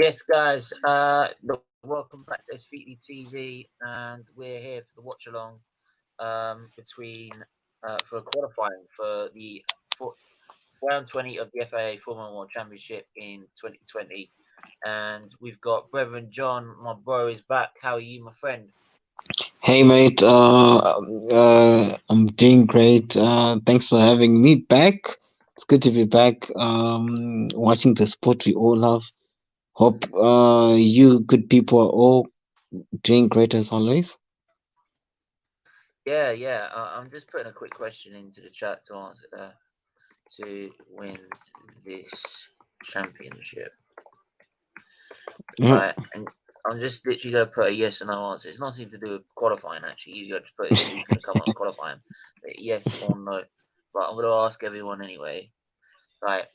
Yes, guys. Welcome back to SFeatleyTV, and we're here for the watch-along between for qualifying for the round 20 of the FIA Formula One Championship in 2020. And we've got Brethren John. My bro is back. How are you, my friend? Hey mate, I'm doing great. Thanks for having me back. It's good to be back. Watching the sport we all love. Hope you good people are all doing great as always. Yeah. I'm just putting a quick question into the chat to answer to win this championship. Yeah. Right, and I'm just literally going to put a yes or no answer. It's nothing to do with qualifying, actually. Usually I just put who's going to come up qualifying. Yes or no. But I'm going to ask everyone anyway. Right,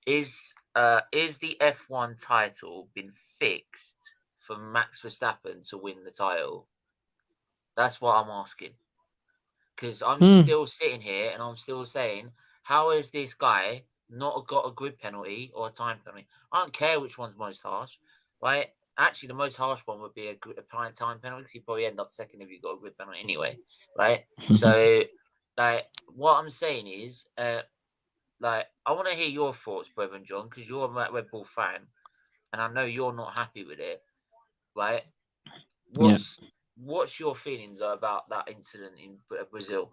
is the F1 title been fixed for Max Verstappen to win the title? That's what I'm asking. Because I'm Hmm. still sitting here and I'm still saying, how has this guy not got a grid penalty or a time penalty? I don't care which one's most harsh, right? Actually, the most harsh one would be a time penalty because you probably end up second if you got a grid penalty anyway, right? So, like, what I'm saying is, like, I want to hear your thoughts, Brother John, because you're a Red Bull fan, and I know you're not happy with it, right? Yeah. What's your feelings about that incident in Brazil?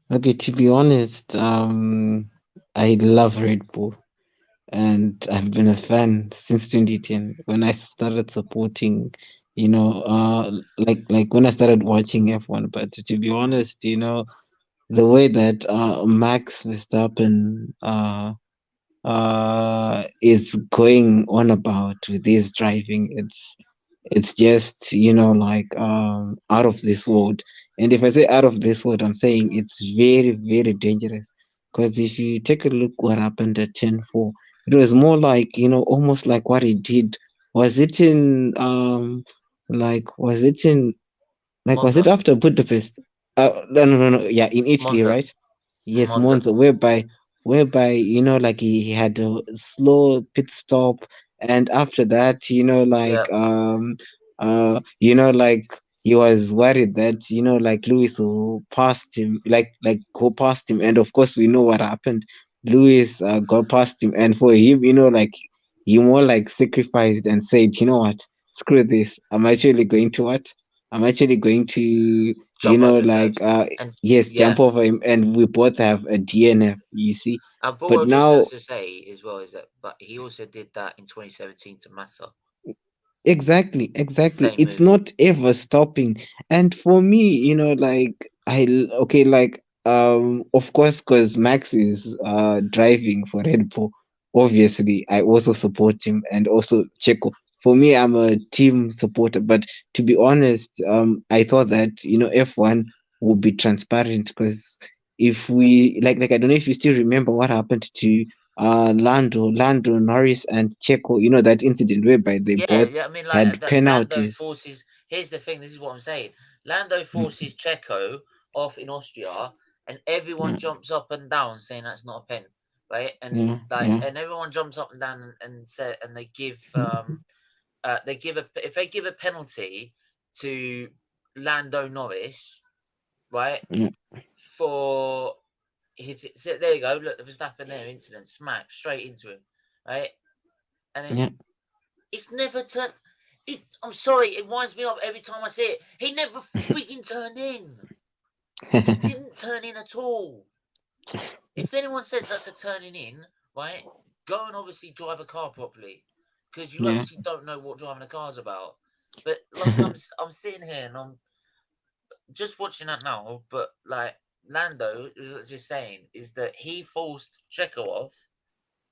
Okay, to be honest, I love Red Bull and I've been a fan since 2010 when I started supporting, like when I started watching F1. But to be honest, the way that Max Verstappen is going on about with his driving, it's just like out of this world. And if I say out of this world, I'm saying it's very very dangerous. Because if you take a look what happened at 10-4, it was more like almost like what he did. Was it in like was it in like was it Monza. after Budapest? No, yeah, in Italy, Monza. right? Yes, Monza. Monza, whereby like he had a slow pit stop, and after that, Yeah. like he was worried that like Lewis will pass him, like go past him, and of course we know what happened. Lewis got past him, and for him, like he more like sacrificed and said, you know what, screw this. I'm actually going to, Jump over the like curbs. And yes, yeah. jump over him, and we both have a DNF, you see. But But what I just now, has to say as well is that, but he also did that in 2017 to Massa. exactly, Same it's move. not ever stopping. And for me, like okay, like of course, because Max is driving for Red Bull, obviously I also support him, and also Checo. For me, I'm a team supporter, but to be honest, I thought that F1 would be transparent. Because if we like I don't know if you still remember what happened to Lando Norris and Checo, that incident whereby they both Yeah. I mean, like had that. Lando penalties. forces. Here's the thing. This is what I'm saying. Lando forces Checo off in Austria, and everyone Yeah, jumps up and down saying that's not a pen, right? And yeah, like, yeah, and everyone jumps up and down and say, and they give a if they give a penalty to Lando Norris, right? yeah, For hit it. So there you go. Look, the Verstappen there incident, smack straight into him, right? And then yeah. it's never turned. I'm sorry, it winds me up every time I see it. He never freaking turned in. He didn't turn in at all. If anyone says that's a turning in, right, go and obviously drive a car properly, because you Yeah. obviously don't know what driving a car's about. But like I'm sitting here and I'm just watching that now. But like Lando was just saying is that he forced Checo off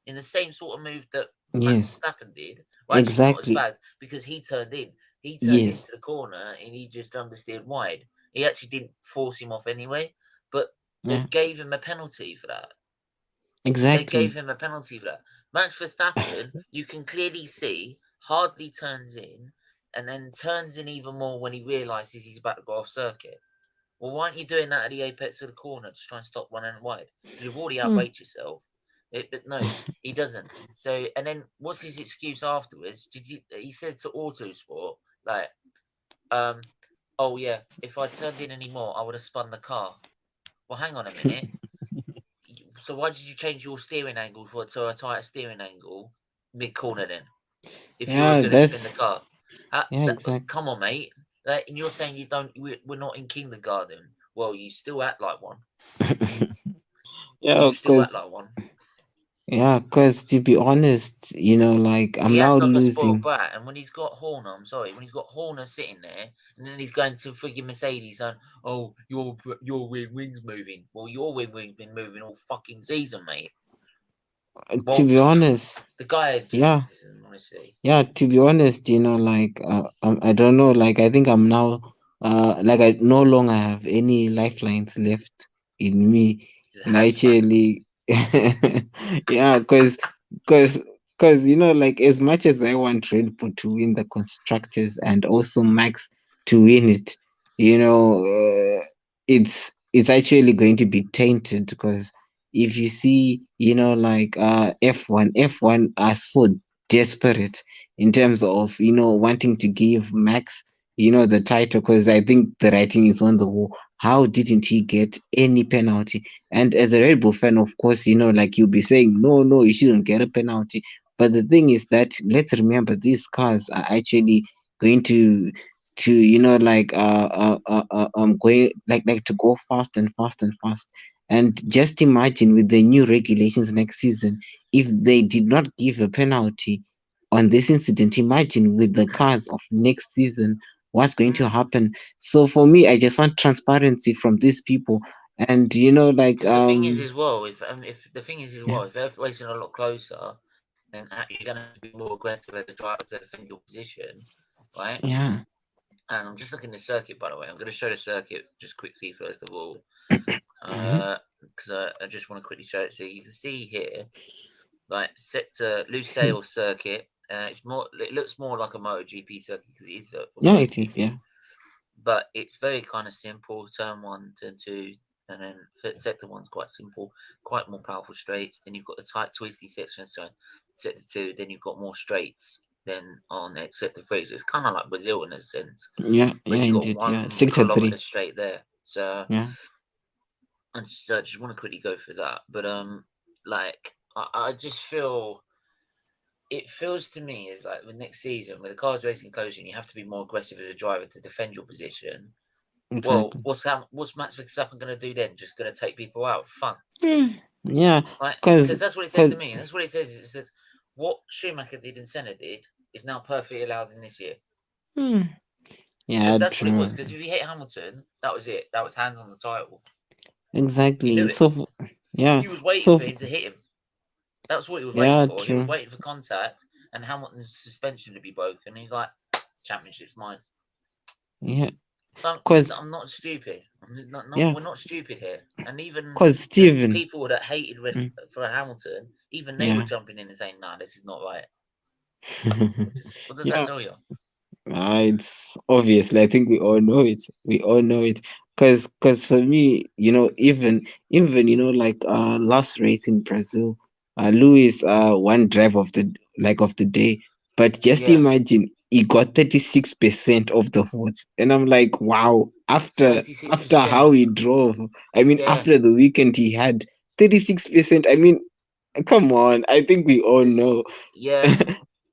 in the same sort of move that Max Yes, Verstappen did. Well, actually, not as exactly. bad because he turned in. He turned into Yes. the corner and he just understeered wide. He actually didn't force him off anyway, but they Yeah, gave him a penalty for that. They gave exactly. him a penalty for that. Max Verstappen, you can clearly see, hardly turns in and then turns in even more when he realises he's about to go off circuit. Well, why aren't you doing that at the apex of the corner to try and stop one end wide? Because you've already Hmm. outbraked yourself. No, he doesn't. So, and then what's his excuse afterwards? He says to Autosport, like, oh yeah, if I turned in any more, I would have spun the car. Well, hang on a minute. So why did you change your steering angle to a tighter steering angle mid corner then? If you were Yeah, going to spin the that's car, yeah, exactly. come on, mate. And you're saying you don't. We're not in kindergarten. Well, you still act like one. Yeah, You still act cause like one. yeah, cause to be honest, like I'm He now acts like a spoiled losing. brat, and when he's got Horner, I'm sorry, when he's got Horner sitting there, and then he's going to frigging Mercedes and, oh, your wing's moving. Well, your wing's been moving all fucking season, mate. To Well, be honest, the guy just, yeah, honestly, yeah. To be honest, like I don't know. Like I think I'm now like I no longer have any lifelines left in me, just and has fun. actually, yeah, cause like as much as I want Red Bull to win the constructors and also Max to win it, it's actually going to be tainted because if you see, like F1 are so desperate in terms of wanting to give Max the title because I think the writing is on the wall. How didn't he get any penalty? And as a Red Bull fan, of course, like you'll be saying, no, no, you shouldn't get a penalty. But the thing is that let's remember these cars are actually going to like going like to go fast and fast and fast. And just imagine with the new regulations next season, if they did not give a penalty on this incident, imagine with the cars of next season what's going to happen. So for me, I just want transparency from these people. And like Because the thing is, as well, if the thing is, as yeah, well, if they're racing a lot closer, then you're going to have to be more aggressive as a driver to defend your position, right? yeah. And I'm just looking at the circuit, by the way. I'm going to show the circuit just quickly, first of all, Mhm. because I just want to quickly show it. So you can see here, like sector Losail circuit. It's more. It looks more like a MotoGP circuit because it is for Yeah, it is. Yeah. MotoGP, but it's very kind of simple. Turn one, turn two, and then sector one's quite simple, quite more powerful straights. Then you've got the tight twisty section. So sector two, then you've got more straights. Then on sector three, so it's kind of like Brazil in a sense, Yeah, but yeah, you got indeed. Yeah. 1 kilometer Sector 3. straight there. So Yeah. I just want to quickly go through that. But like I just feel it feels to me as like the next season with the cars racing closer, and you have to be more aggressive as a driver to defend your position. Well, Exactly. what's Max Verstappen going to do then? Just going to take people out for fun, Mm, yeah, right? cause, Because that's what it says to cause, me. That's what it says. It says what Schumacher did and Senna did is now perfectly allowed in this year. mm, Because yeah, that's what it was. true. Because if you hit Hamilton, that was it. That was hands on the title. He knew Exactly. it. Yeah, He was waiting so, for him to hit him. That's what he was waiting yeah, for. He was true. waiting for contact and Hamilton's suspension to be broken. He's like, championship's mine. Yeah, Don't, cause, I'm not stupid. yeah, We're not stupid here. And even cause the Steven, people that hated mm, for Hamilton, even they were yeah, jumping in and saying, "Nah, this is not right." What does that yeah, tell you? it's obviously, I think we all know it. We all know it. Cause for me, even, like, last race in Brazil, Lewis, won drive of the day. But just Yeah, imagine he got 36% of the votes. And I'm like, wow, thirty-six after how percent. he drove, I mean, Yeah, after the weekend he had 36%. I mean, come on, I think we all this. know. Yeah,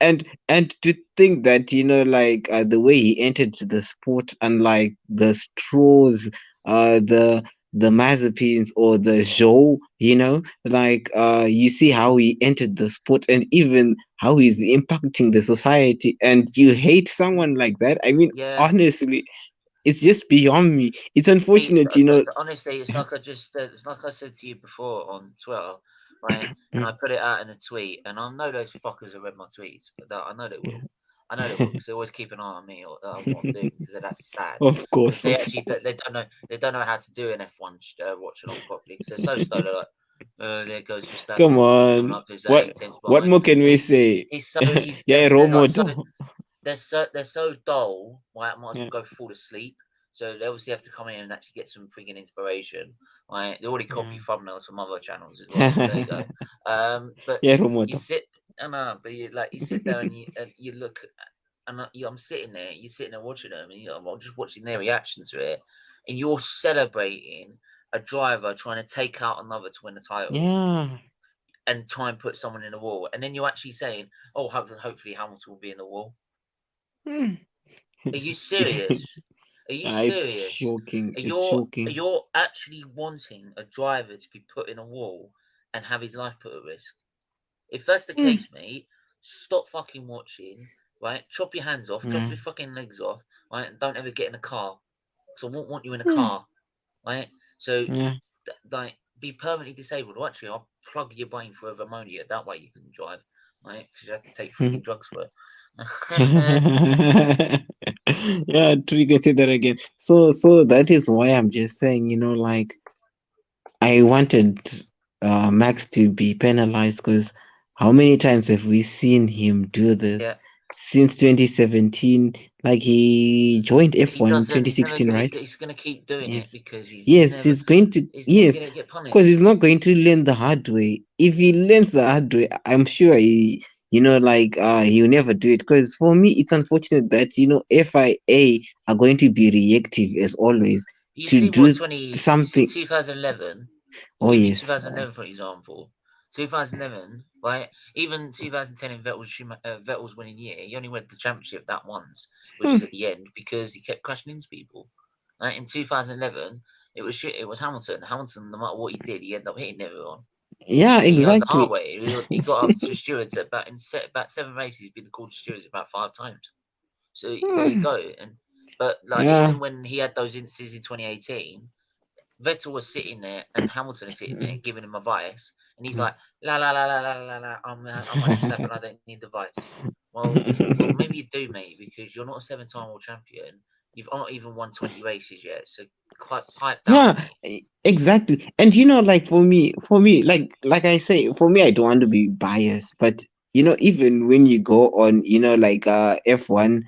And to think that like the way he entered the sport, unlike the straws, the mazepins or the show, like you see how he entered the sport and even how he's impacting the society, and you hate someone like that. I mean, yeah. honestly, it's just beyond me. It's unfortunate, Honestly, it's like it's like I said to you before on Twitter, right? And I put it out in a tweet, and I know those fuckers have read my tweets, but I know they will. I know they will because they always keep an eye on me or on what I'm doing because that's sad. Of Because course, they of actually course. they don't know how to do an F1 watch along properly because they're so slow. They're like, there goes Come Verstappen coming on. up. He's What 8 tenths what behind. more can we say? He's so Yeah, they're like Romo so though. they're so dull. Right, I might as well Yeah. go fall asleep. So they obviously have to come in and actually get some freaking inspiration. Right? They already copy thumbnails from other channels as well. But there you go. But Yeah, you Romoto. sit, I know, but you sit there and you look, and I'm sitting there. You're sitting there watching them, and I'm just watching their reaction to it, and you're celebrating a driver trying to take out another to win the title Yeah. and try and put someone in the wall, and then you're actually saying, "Oh, hopefully Hamilton will be in the wall." Hmm. Are you serious? Are you It's serious? shocking. Are It's you shocking. you're actually wanting a driver to be put in a wall and have his life put at risk? If that's the Hmm. case, mate, stop fucking watching. Right? Chop your hands off, chop Yeah. your fucking legs off. Right? And don't ever get in a car because I won't want you in a Hmm. car. Right? So, Yeah. like, be permanently disabled. Or actually, I'll plug your brain full of ammonia. That way, you can drive. Right? Because you have to take freaking drugs for it. Yeah, true, you can say that again. So that is why I'm just saying, like I wanted Max to be penalized because how many times have we seen him do this Yeah. since 2017? Like he joined He F1 in doesn't. He's never. 2016, right? He's going to keep doing it Yes. because he's Yes, never. he's going to, He's never yes, going to get because he's punished. not going to learn the hard way. If he learns the hard way, I'm sure he'll never do it. Because for me, it's unfortunate that, FIA are going to be reactive as always You to see do what 20. You see something. 2011. I'll Oh, give you yes. 2011 for example. 2011, right? Even 2010 in Vettel's winning year, he only won the championship that once, which Hmm. is at the end because he kept crashing into people. Right? In 2011, it was shit. It was Hamilton. Hamilton, no matter what he did, he ended up hitting everyone. Yeah, And he learned the hard exactly. way. He got up to stewards about 7 races. He's been called stewards about 5 times. So there you Hmm. go. But like Yeah. even when he had those instances in 2018, Vettel was sitting there and Hamilton is sitting there giving him advice, and he's like, "La la la la la la la. I'm Max Verstappen. I don't need advice." Well, maybe you do, mate, because you're not a 7-time world champion. You've not even won 20 races yet. So quite pipe down, Yeah, mate. exactly. And like for me, like I say, for me, I don't want to be biased, but even when you go on, like F1,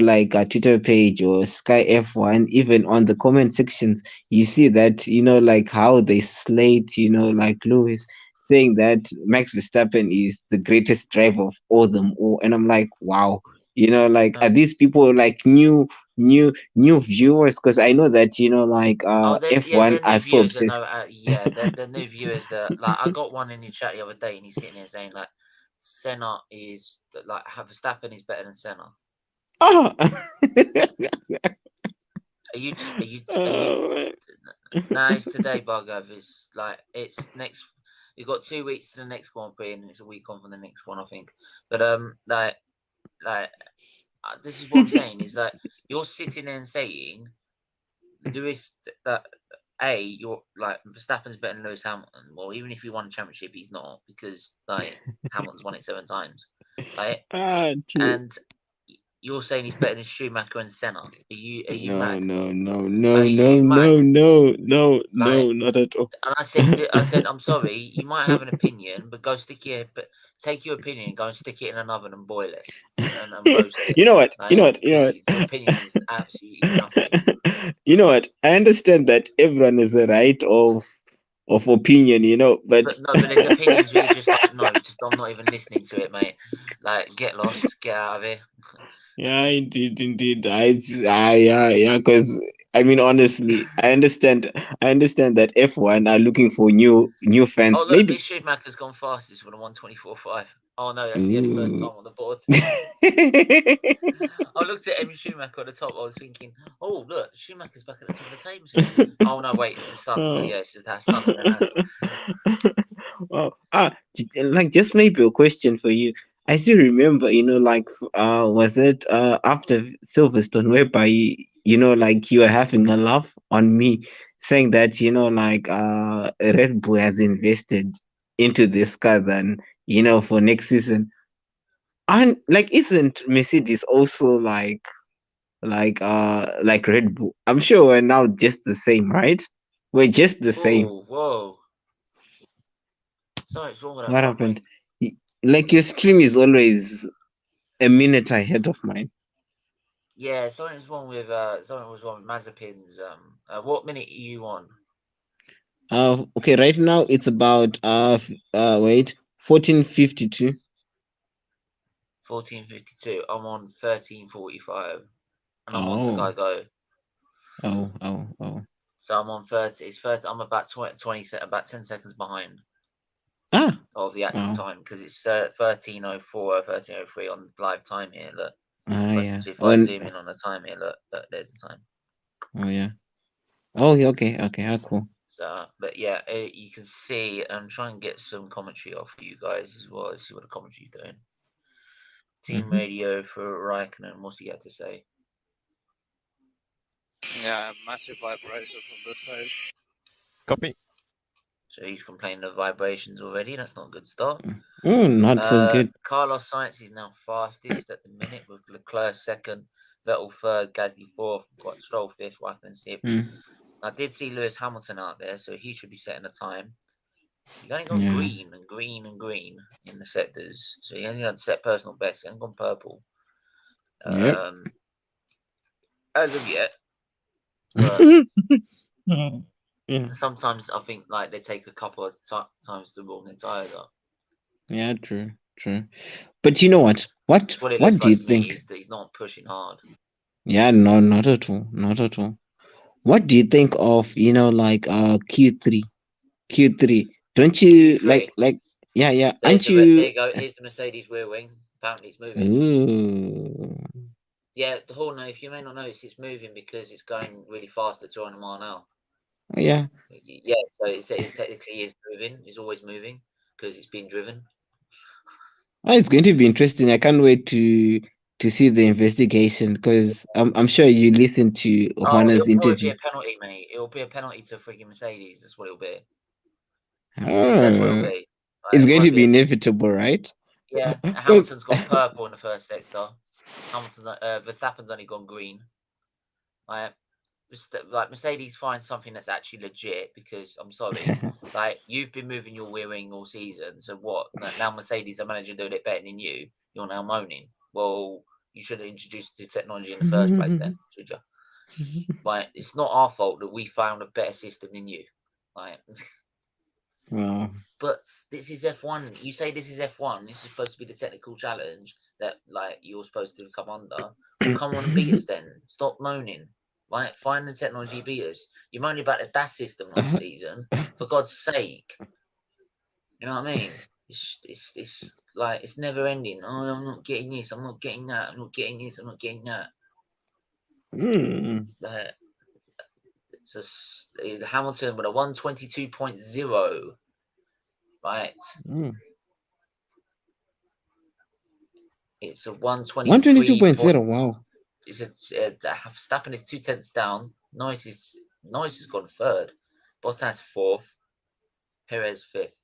like a Twitter page or Sky F1, even on the comment sections, you see that, like how they slate, like Lewis saying that Max Verstappen is the greatest driver of all them all. And I'm like, wow, like are Uh, these people like new viewers? Because I know that like oh, F1 they're are new so viewers that obsessed. know. Yeah, they're new viewers that like. I got one in your chat the other day, and he's sitting there saying like, Senna is like Verstappen is better than Senna. Ah! Are you Oh, Nah, it's man. today, Bugger. It's like it's next. You've got 2 weeks to the next Grand Prix, and it's a week on from the next one, I think. But like this is what I'm saying is that you're sitting there and saying Lewis that you're like Verstappen's better than Lewis Hamilton. Well, even if he won a championship, he's not because like Hamilton's won it 7 times, right? Ah, true. And you're saying he's better than Schumacher and Senna. Are you No, mad? no, no, no, Are no, you mad? no, no, no, Like, no, not at all. and I said, I'm sorry, you might have an opinion, but but take your opinion and go and stick it in an oven and boil it and roast it, You know what? You know like what? You know because what? your opinion is absolutely nothing. You know what? I understand that everyone has a right of opinion, but But no, but there's opinions where you're just like, no, just I'm not even listening to it, mate. Like, get lost, get out of here. yeah, indeed, indeed. Yeah, because I mean, honestly, I understand that F1 are looking for new Oh fans. look, Mick Maybe. Schumacher's gone fastest with a 1:24.5. Oh no, that's the only first Ooh. time on the board. I looked at M Schumacher at the top. I was thinking, oh look, Schumacher's back at the top of the table. I was thinking, oh no, wait, it's the sun. Oh Oh. yeah, it's that sun in the nose. Wow. Like just maybe a question for you. I still remember, like was it after Silverstone whereby like you were having a laugh on me saying that, like Red Bull has invested into this car than, for next season. And like isn't Mercedes also like Red Bull? I'm sure we're now just the same, right? We're just the same. Whoa, whoa. Sorry, what's wrong with that What front happened? wing? Like your stream is always a minute ahead of mine. Yeah, something was wrong with Mazepin's. What minute are you on? Okay, right now it's about wait, 14:52. 14:52. I'm on 13:45, and I'm on Oh, Sky Go. oh. So I'm on 30. It's 30. I'm about 20 about 10 seconds behind Ah, of the actual wow. time because it's 13:04 or 13:03 on live time here. Look, Yeah. if I On, zoom in on the time here, look, there's the time. oh yeah. Oh, yeah, okay. Cool. So, but yeah, you can see and try and get some commentary off for you guys as well. See what the commentary's doing. Team radio for Raikkonen. What's he got to say? Yeah, massive vibration from the page. Copy. So he's complaining of vibrations already. That's not a good start. Not so good. Carlos Sainz is now fastest at the minute with Leclerc second, Vettel third, Gasly fourth, got Stroll fifth, Raikkonen sixth. I did see Lewis Hamilton out there, so he should be setting a time. He's only gone green and green and green in the sectors, so he only had set personal best. He hasn't gone purple. Yep. As of yet. But sometimes I think like they take a couple of times to warm their tires up. Yeah, true. But you know what? What do like you think? Is that he's not pushing hard. Yeah, no, not at all. What do you think of, like Q3? Don't you Q3? yeah, There you go. Here's the Mercedes rear wing. Apparently it's moving. Ooh. Yeah, the horn, if you may not notice, it's moving because it's going really fast at 200 miles an hour. Yeah. Yeah, so it technically is moving. It's always moving because it's being driven. Oh, it's going to be interesting. I can't wait to see the investigation because I'm sure you listened to Juana's it'll probably interview. be a penalty, mate. It'll be a penalty to freaking Mercedes. That's what it'll be. Ah, That's what it'll be. it's going to be inevitable, right? Yeah, Hamilton's gone purple in the first sector. Verstappen's only gone green. Like Mercedes finds something that's actually legit because I'm sorry, like you've been moving your rear wing all season. So what? Now Mercedes are managing to do it better than you. You're now moaning. Well, you should have introduced the technology in the first place, then, should you? Like it's not our fault that we found a better system than you. Like, Wow. But this is F1. You say this is F1. This is supposed to be the technical challenge that like you're supposed to come under. Well, come on and beat us then. Stop moaning. Right? Find the technology beat us. You moaned about the DAS system last season. For God's sake. You know what I mean? It's like it's never ending. Oh, I'm not getting this. I'm not getting that. I'm not getting this. I'm not getting that. Hamilton with a 122.0. Right. It's a 122.0. Wow. It's Verstappen is 2/10 down. Norris has gone third. Bottas fourth. Perez fifth.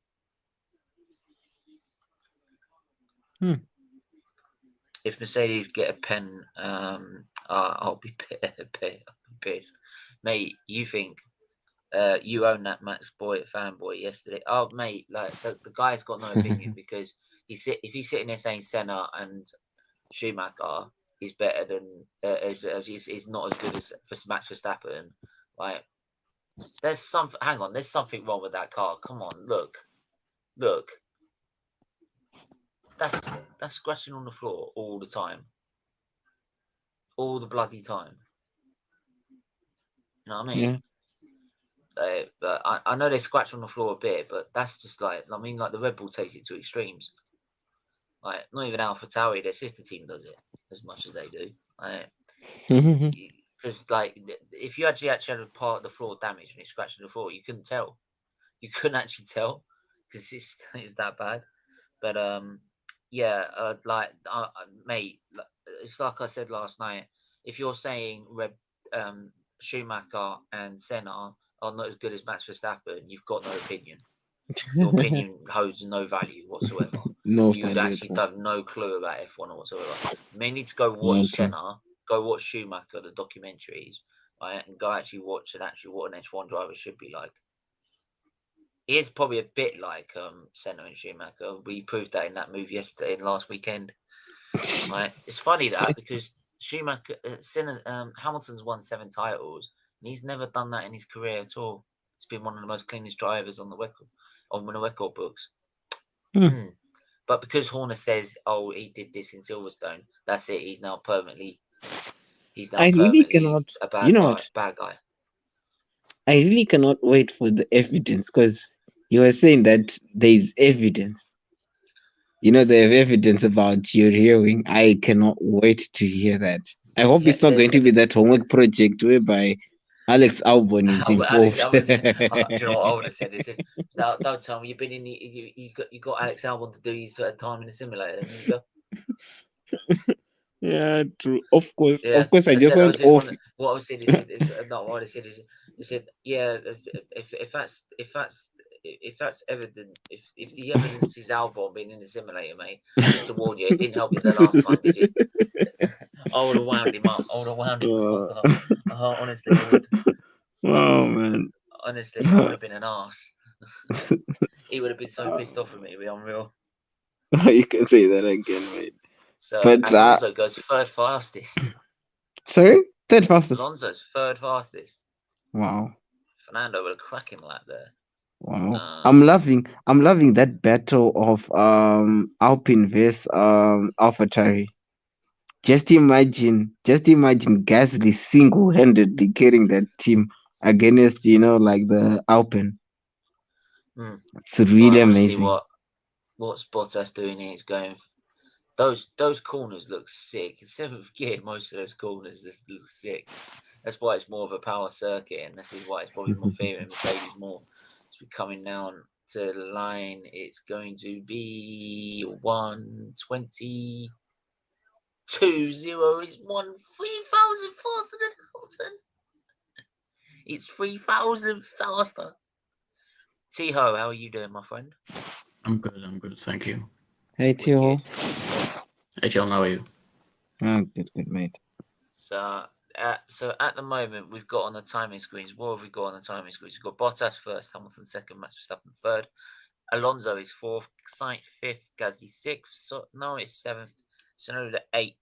If Mercedes get a pen, I'll be pissed, mate. You think you own that Max fanboy yesterday? Oh, mate, like the guy's got no opinion because if he's sitting there saying Senna and Schumacher is better than is not as good as for Max Verstappen. Like, there's something. Hang on, there's something wrong with that car. Come on, look. That's scratching on the floor all the time, all the bloody time. You know what I mean? Yeah. But I know they scratch on the floor a bit, but that's just like the Red Bull takes it to extremes. Like not even AlphaTauri, their sister team does it as much as they do. Because if you actually had a part of the floor damaged and it's scratching the floor, you couldn't tell. You couldn't actually tell because it's that bad. But mate, it's like I said last night. If you're saying Schumacher and Senna are not as good as Max Verstappen, you've got no opinion. Your opinion holds no value whatsoever. You actually have no clue about F1 whatsoever. You may need to go watch Senna, go watch Schumacher, the documentaries, right, and go actually watch what an F1 driver should be like. He is probably a bit like Senna and Schumacher. We proved that in that move yesterday and last weekend. Right? It's funny that because Schumacher, Hamilton's won 7 titles, and he's never done that in his career at all. He's been one of the most cleanest drivers on the record books. But because Horner says, "Oh, he did this in Silverstone," that's it. He's now permanently. I really cannot. a bad You know guy. what? Bad guy. I really cannot wait for the evidence because you were saying that there is evidence. You know, they have evidence about your hearing. I cannot wait to hear that. I hope Yeah, it's not there's going to be that evidence. homework project whereby Alex Albon is Alex involved. Albon said, do you know what I would have said? He said, "No, don't tell me you've been in you got Alex Albon to do his time in the simulator." And you go, Yeah, true. Of course, yeah. of course. I just said, want off. what I was saying is, no, what I said is, he said, yeah, if that's evident, if the evidence is Albon being in the simulator, mate, just to warn you, it didn't help you the last time, did it? I would have wound him up. I would have wound him the fuck up. Honestly, I would. Oh man. Honestly, I would have been an arse. He would have been so pissed off with me. It'd be unreal. You can say that again, mate. So But Alonso goes third fastest. sorry, third fastest. Alonso's third fastest. Wow. Fernando with a cracking lap there. Wow. I'm loving that battle of Alpine vs AlphaTauri. Just imagine Gasly single-handedly carrying that team against, like the Alpine. It's really amazing. See what Bottas doing here is going. Those corners look sick. In 7th gear, most of those corners just look sick. That's why it's more of a power circuit, and this is why it's probably more favouring Mercedes more. It's coming down to the line. It's going to be 1:22.0. It's 3,000 faster than Hamilton. It's 3,000 faster. Tycho, how are you doing, my friend? I'm good, thank you. Hey, Tio. Hey, John, how are you? Good, mate. So at the moment, we've got on the timing screens. What have we got on the timing screens? We've got Bottas first, Hamilton second, Max Verstappen third. Alonso is fourth, Sainz fifth, Gasly sixth, Norris seventh, Tsunoda eighth,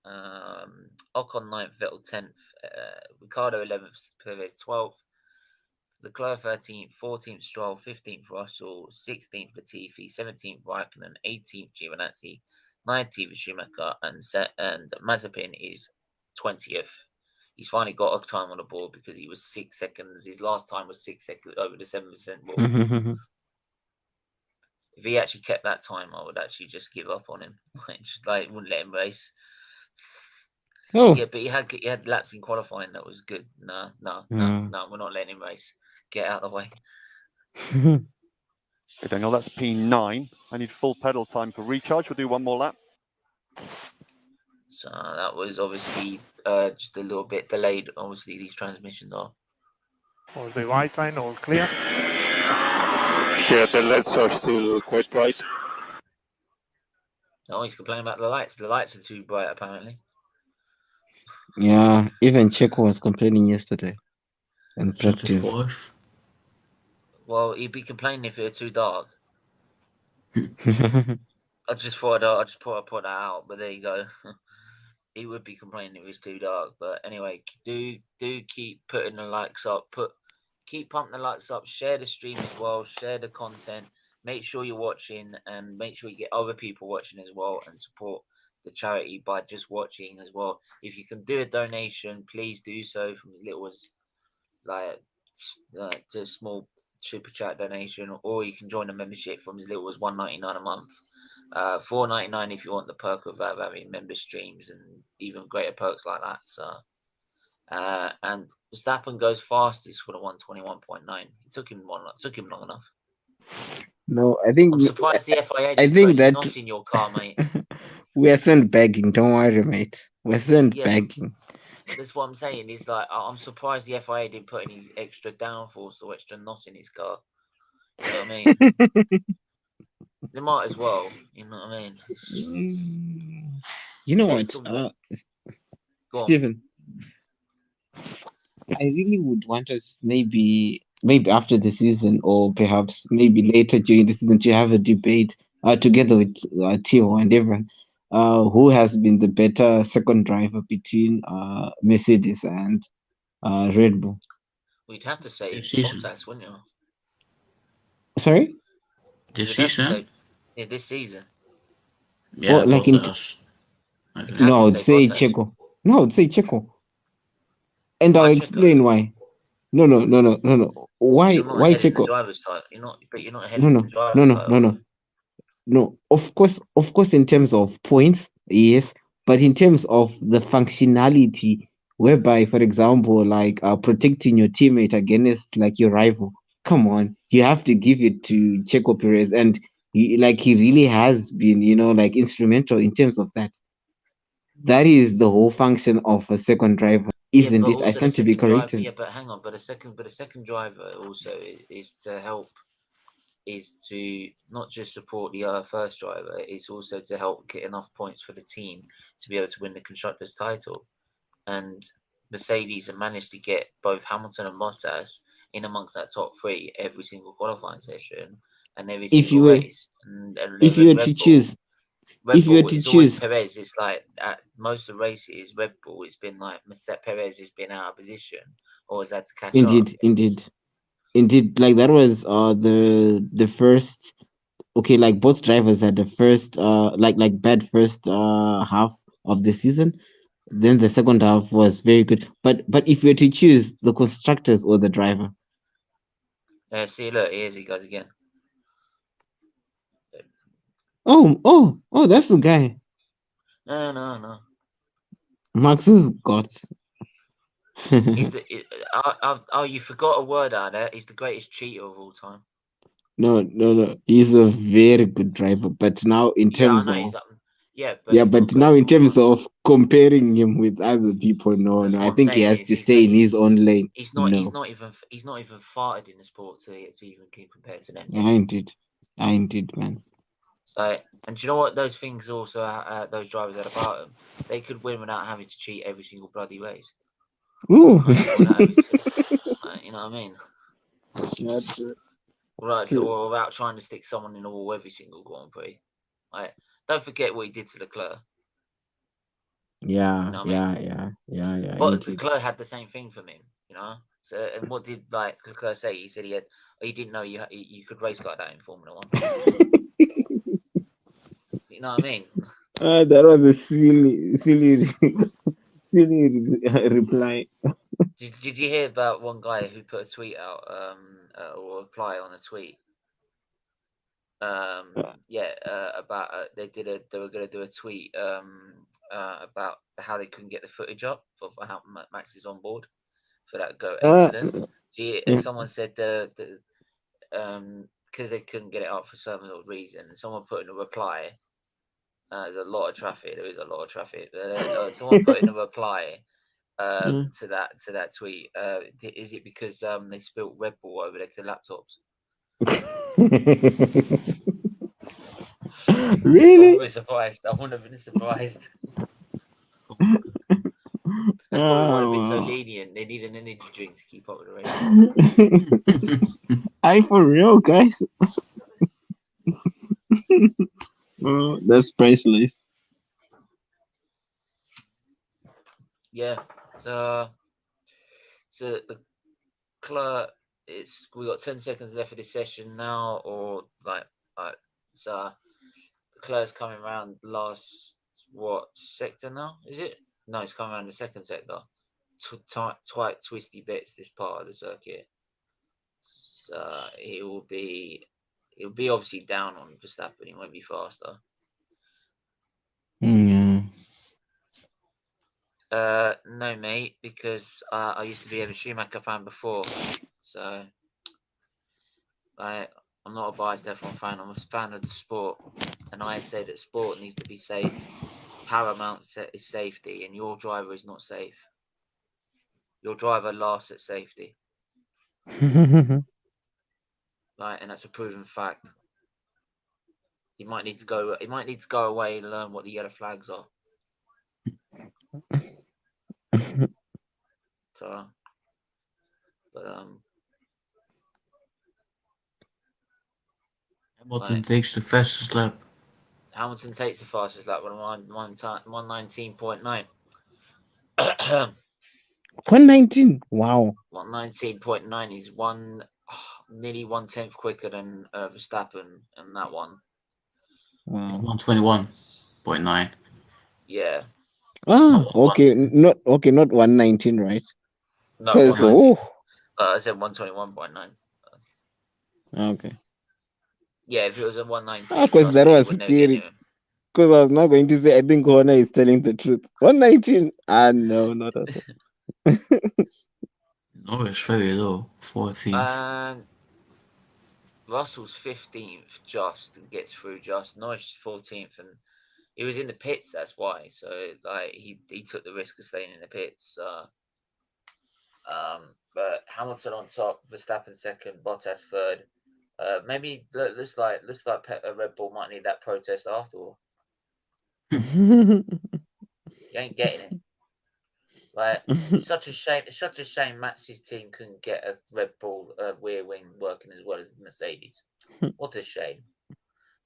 Ocon ninth, Vettel 10th, Ricciardo 11th, Perez 12th, Leclerc 13th, 14th Stroll, 15th Russell, 16th Latifi, 17th Raikkonen, 18th Giovinazzi, 19th Schumacher, and Mazepin is 20th. He's finally got a time on the board because he was 6 seconds. His last time was 6 seconds over the 7% board. If he actually kept that time, I would actually just give up on him. Wouldn't let him race. Oh. Yeah, but he had laps in qualifying that was good. No, we're not letting him race. Get out of the way. Okay, Daniel, that's P9. I need full pedal time for recharge. We'll do one more lap. So that was obviously just a little bit delayed. Obviously, these transmissions are. All the white line, all clear. Yeah, the LEDs are still quite bright. Oh, he's complaining about the lights. The lights are too bright, apparently. Yeah, even Checo was complaining yesterday in practice. Well, he'd be complaining if it were too dark. I just thought I'd put that out, but there you go. He would be complaining if it was too dark. But anyway, do keep putting the likes up. Keep pumping the likes up. Share the stream as well. Share the content. Make sure you're watching, and make sure you get other people watching as well, and support the charity by just watching as well. If you can do a donation, please do so, from as little as to a small super chat donation, or you can join a membership from as little as $1.99 a month. $4.99 if you want the perk of having member streams and even greater perks like that. So, and Verstappen goes fastest for the 121.9. It took him long enough. No, I think I'm surprised the FIA didn't I think put that NOS in your car, mate. We're sandbagging. Don't worry, mate. We're sandbagging. That's what I'm saying. Is I'm surprised the FIA didn't put any extra downforce or extra NOS in his car. You know what I mean? They might as well. You know what I mean? You know what, Stephen? I really would want us maybe after the season, or perhaps maybe later during the season, to have a debate together with Tio and everyone who has been the better second driver between Mercedes and Red Bull? We'd have to say This season. Bottas, wouldn't you? Sorry? This You'd have to season? say this season. Yeah, like both in of us. I You'd think. have No, I to would say say Bottas. Checo. No, I would say Checo. And I'll Why Checo? explain why. No. Why You're not ahead in the Checo? driver's title. You're not ahead No, in no, the driver's title. No. Of course, in terms of points, yes, but in terms of the functionality, whereby, for example, like protecting your teammate against like your rival. Come on, you have to give it to Checo Perez, and he really has been, like instrumental in terms of that. That is the whole function of a second driver, Yeah, isn't but it? I also the stand to be second driver. corrected. Yeah, but hang on. But a second driver also is to help. Is to not just support the first driver. It's also to help get enough points for the team to be able to win the constructors' title. And Mercedes have managed to get both Hamilton and Bottas in amongst that top three every single qualifying session and every If single you were, race. And if you were to Red choose, Bull is always Perez. It's like at most of the races, Red Bull, it's been like Perez has been out of position or has had to catch up. indeed, like that was the first. Okay, like both drivers had the first like bad first half of the season. Then the second half was very good. But if you were to choose the constructors or the driver, See, look, here's he goes again. oh, that's the guy. No. Max's got. He's the. You forgot a word out there. He's the greatest cheater of all time. No. He's a very good driver. But now in Yeah, I terms know. of He's yeah, he's not but now greatest in of all terms time. of comparing him with other people, no. That's I what I'm think he saying. has to stay in his own lane. He's No, not even farted in the sport to even keep compared to them. I indeed, man. And do you know what those things also those drivers had about them? They could win without having to cheat every single bloody race. Ooh. You know what I mean? That's true. Right, or without trying to stick someone in the wall every single Grand Prix. Don't forget what he did to Leclerc. Yeah, You know what I mean? yeah. But Indeed. Leclerc had the same thing for him, you know. So, and what did Leclerc say? He said he didn't know you could race like that in Formula One. You know what I mean? That was a silly reply. Did you hear about one guy who put a tweet out, or reply on a tweet? About they were going to do a tweet about how they couldn't get the footage up for how Max is on board for that incident. Someone said because they couldn't get it up for some reason. Someone put in a reply. There's a lot of traffic. There is a lot of traffic. Someone put in a reply to that tweet. Is it because they spilt Red Bull over their laptops? Really? I wouldn't be surprised. I wouldn't have been surprised. That's probably why they've been so lenient. They need an energy drink to keep up with the race. I for real, guys. That's priceless. Yeah. So the clerk. We got 10 seconds left of this session now, or so the clerk's coming around last sector now? Is it? No, it's coming around the second sector. Quite twisty bits this part of the circuit. So it'll be obviously down on Verstappen. It won't be faster. Yeah. No, mate, because I used to be a Schumacher fan before, so I'm not a biased F1 fan. I'm a fan of the sport, and I'd say that sport needs to be safe. Paramount is safety, and your driver is not safe. Your driver laughs at safety, and that's a proven fact. He might need to go. He might need to go away and learn what the yellow flags are. So, but Hamilton takes the fastest lap. Hamilton takes the fastest lap with 119.9. 119. Wow. 119.9. He's nearly 1/10 quicker than Verstappen in that one. Wow. 121.9. Yeah. Ah, okay. Not 119, right? No, Because 119. I said 121.9. okay. Yeah, if it was a 119, Because that was would never get theory. near him. Because I was not going to say I think Horner is telling the truth. 119. No, not at all. Oh, it's very low. 14th. And Russell's 15th just and gets through just. Norris 14th, and he was in the pits. That's why. So like he took the risk of staying in the pits. But Hamilton on top, Verstappen second, Bottas third. Maybe let's like Red Bull might need that protest after all. You ain't getting it. Like it's such a shame. It's such a shame. Max's team couldn't get a Red Bull rear wing working as well as the Mercedes. What a shame.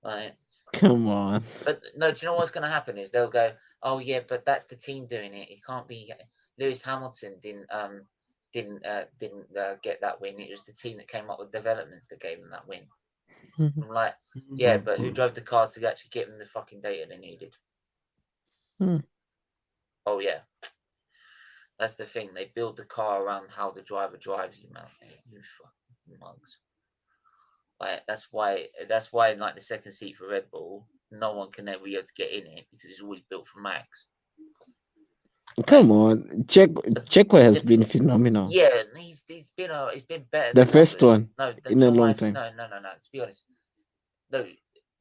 Like, Come on. but no, do you know what's going to happen is they'll go, oh yeah, but that's the team doing it. It can't be. Lewis Hamilton didn't get that win. It was the team that came up with developments that gave them that win. I'm like, yeah, but who drove the car to actually get them the fucking data they needed? Oh yeah. That's the thing. They build the car around how the driver drives you, man. You fucking mugs. Like that's why in like the second seat for Red Bull, no one can ever be able to get in it because it's always built for Max. Come on. Checo has been phenomenal. Yeah, he's been better. The than first others. one No, in a long time. No. To be honest, no.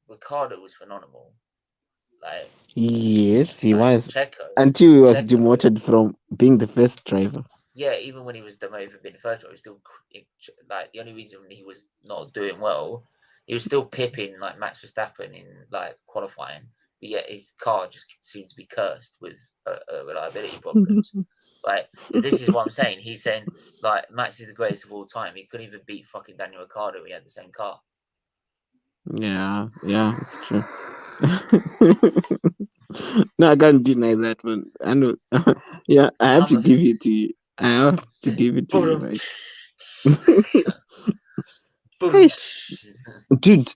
Ricardo was phenomenal. Like yes, he was. Checo Until he was demoted from being the first driver. Yeah, even when he was demoted from being the first driver, he was still like the only reason he was not doing well, he was still pipping like Max Verstappen in like qualifying, but yet his car just seemed to be cursed with reliability problems. Like this is what I'm saying. He's saying like Max is the greatest of all time. He couldn't even beat fucking Daniel Ricciardo. He had the same car. Yeah, it's true. No, I can't deny that one. I know. Yeah, I have to give it to you. I have to give it to you, right? Dude,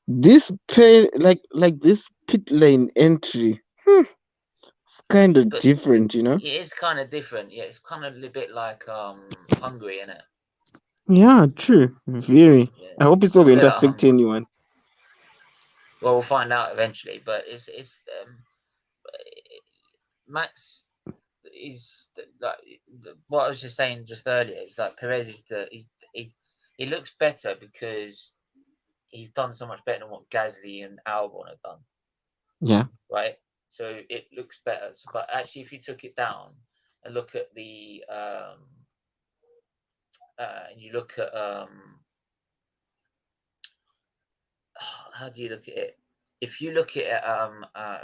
this this pit lane entry, it's kind of different, you know. It is kind of different. Yeah, it's kind of a little bit like Hungary, isn't it? Yeah, true. Very. Yeah. I hope it won't affect anyone. Well, we'll find out eventually, but it's Max is like what I was just saying just earlier. It's like Perez is he looks better because he's done so much better than what Gasly and Albon have done. Yeah. Right. So it looks better. So, but actually, if you took it down and look at the you look at how do you look at it? If you look at it,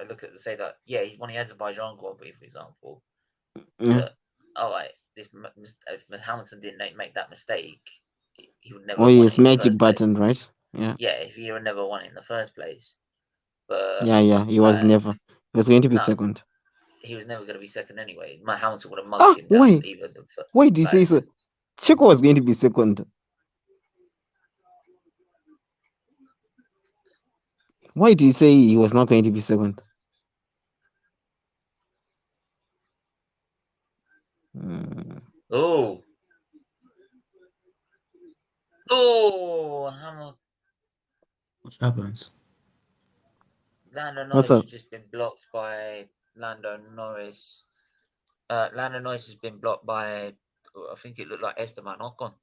look at say that he won the Azerbaijan Grand Prix, for example. Yeah. All right, if Hamilton didn't make that mistake, he would never. Oh yes, magic button, right? Yeah. Yeah, if he would never won it in the first place. But yeah, he was never. He was going to be second. He was never going to be second anyway. My Hamilton would have mugged him down. Wait, do you say so? Checo was going to be second. Why do you say he was not going to be second? Oh, Hamilton. What happens? Lando Norris has just been blocked by Lando Norris. Lando Norris has been blocked by, I think it looked like Esteban Ocon.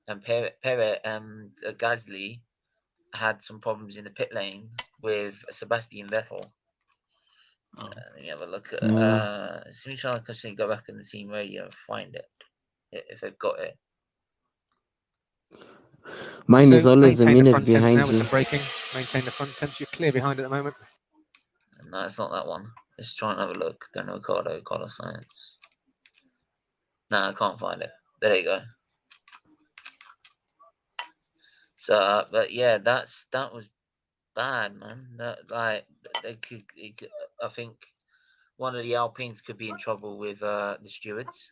And Perez and Gasly had some problems in the pit lane with Sebastian Vettel. Let me have a look at it. See if I can go back in the team radio and find it, if they've got it. Mine is always a minute behind now you. with some braking. Maintain the front temps. You're clear behind at the moment. No, it's not that one. Let's try and have a look. Don't know Color Science. No, I can't find it. There you go. So, but yeah, that was bad, man. They could, I think one of the Alpines could be in trouble with the stewards.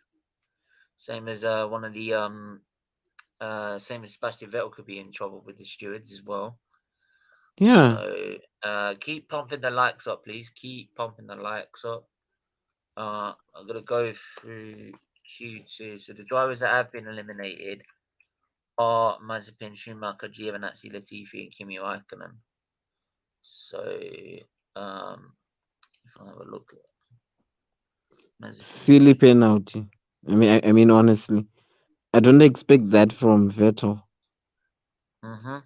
Same as one of the same as Sebastian Vettel could be in trouble with the stewards as well. Yeah. So keep pumping the likes up, please. Keep pumping the likes up. I'm gonna go through Q2. So the drivers that have been eliminated are Mazepin, Schumacher, Giovinazzi, Latifi, and Kimi Raikkonen. So if I have a look at Mazepin, Silly penalty. I mean, honestly, I don't expect that from Vettel. Mm-hmm.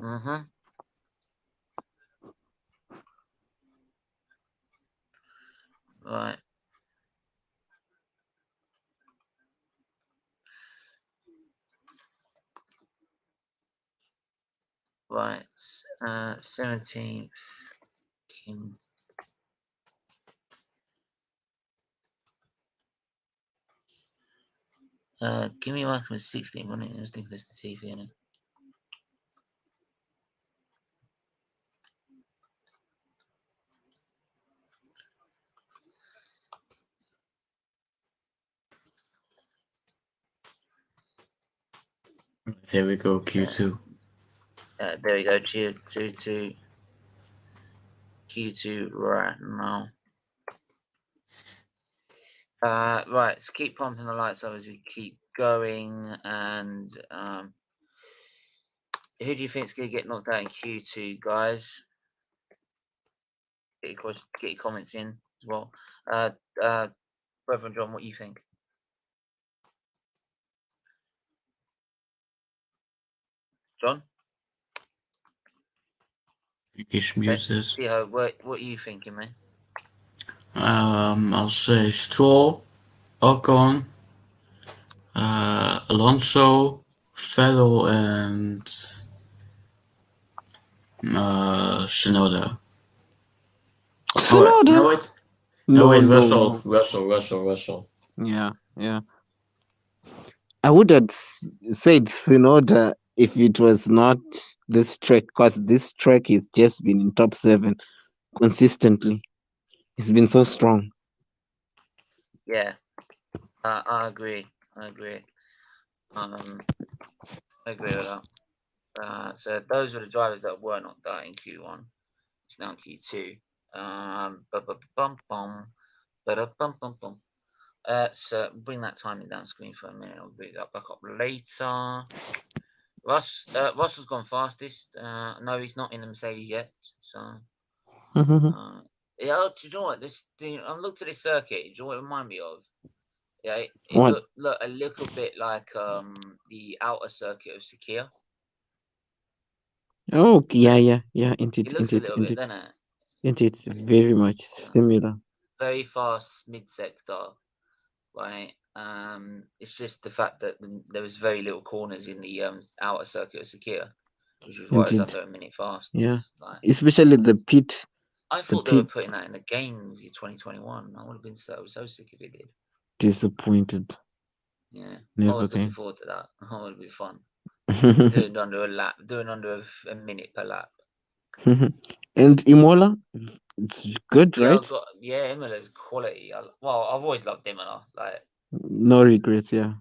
Mm-hmm. Right. Right. 17th. Kim. Give me one from 16, wasn't it? I was thinking there's the TV in it. There we go, Q2. There we go, Q2 right now. Right, so keep pumping the lights up as we keep going. And who do you think is going to get knocked out in Q2, guys? Get your comments in as well. Reverend John, what do you think? John? Turkish music. Tycho, what are you thinking, man? I'll say Stroll, Ocon, Alonso, Vettel, and Shinoda. Tsunoda? No, wait. No, wait, no, Russell. Yeah. I would have said Tsunoda if it was not this track, because this track has just been in top 7 consistently. It's been so strong. Yeah, I agree. I agree with that. So those were the drivers that were knocked out in Q1. It's now Q2. So bring that timing down screen for a minute. I'll bring that back up later. Russell's gone fastest. No, he's not in the Mercedes yet. So yeah, do you know what? I looked at this circuit. Do you know what it reminded me of? Yeah, it What? looked a little bit like the outer circuit of Sakir. Oh, yeah, indeed, It looks a little bit, doesn't it? Indeed, very much similar. Very fast mid-sector, right? It's just the fact that there was very little corners in the outer circuit of Sakir, which was why it was Indeed. under a minute fast. Yeah, Like, especially the pit. I thought they were putting that in the game with 2021. I would have been so sick if it did. Disappointed. Yeah, Never I was looking came. forward to that. That would be fun. Doing under a lap, doing under a minute per lap. And Imola, it's good, Yeah, right? Imola's quality. I've always loved Imola. Like, No regrets, yeah.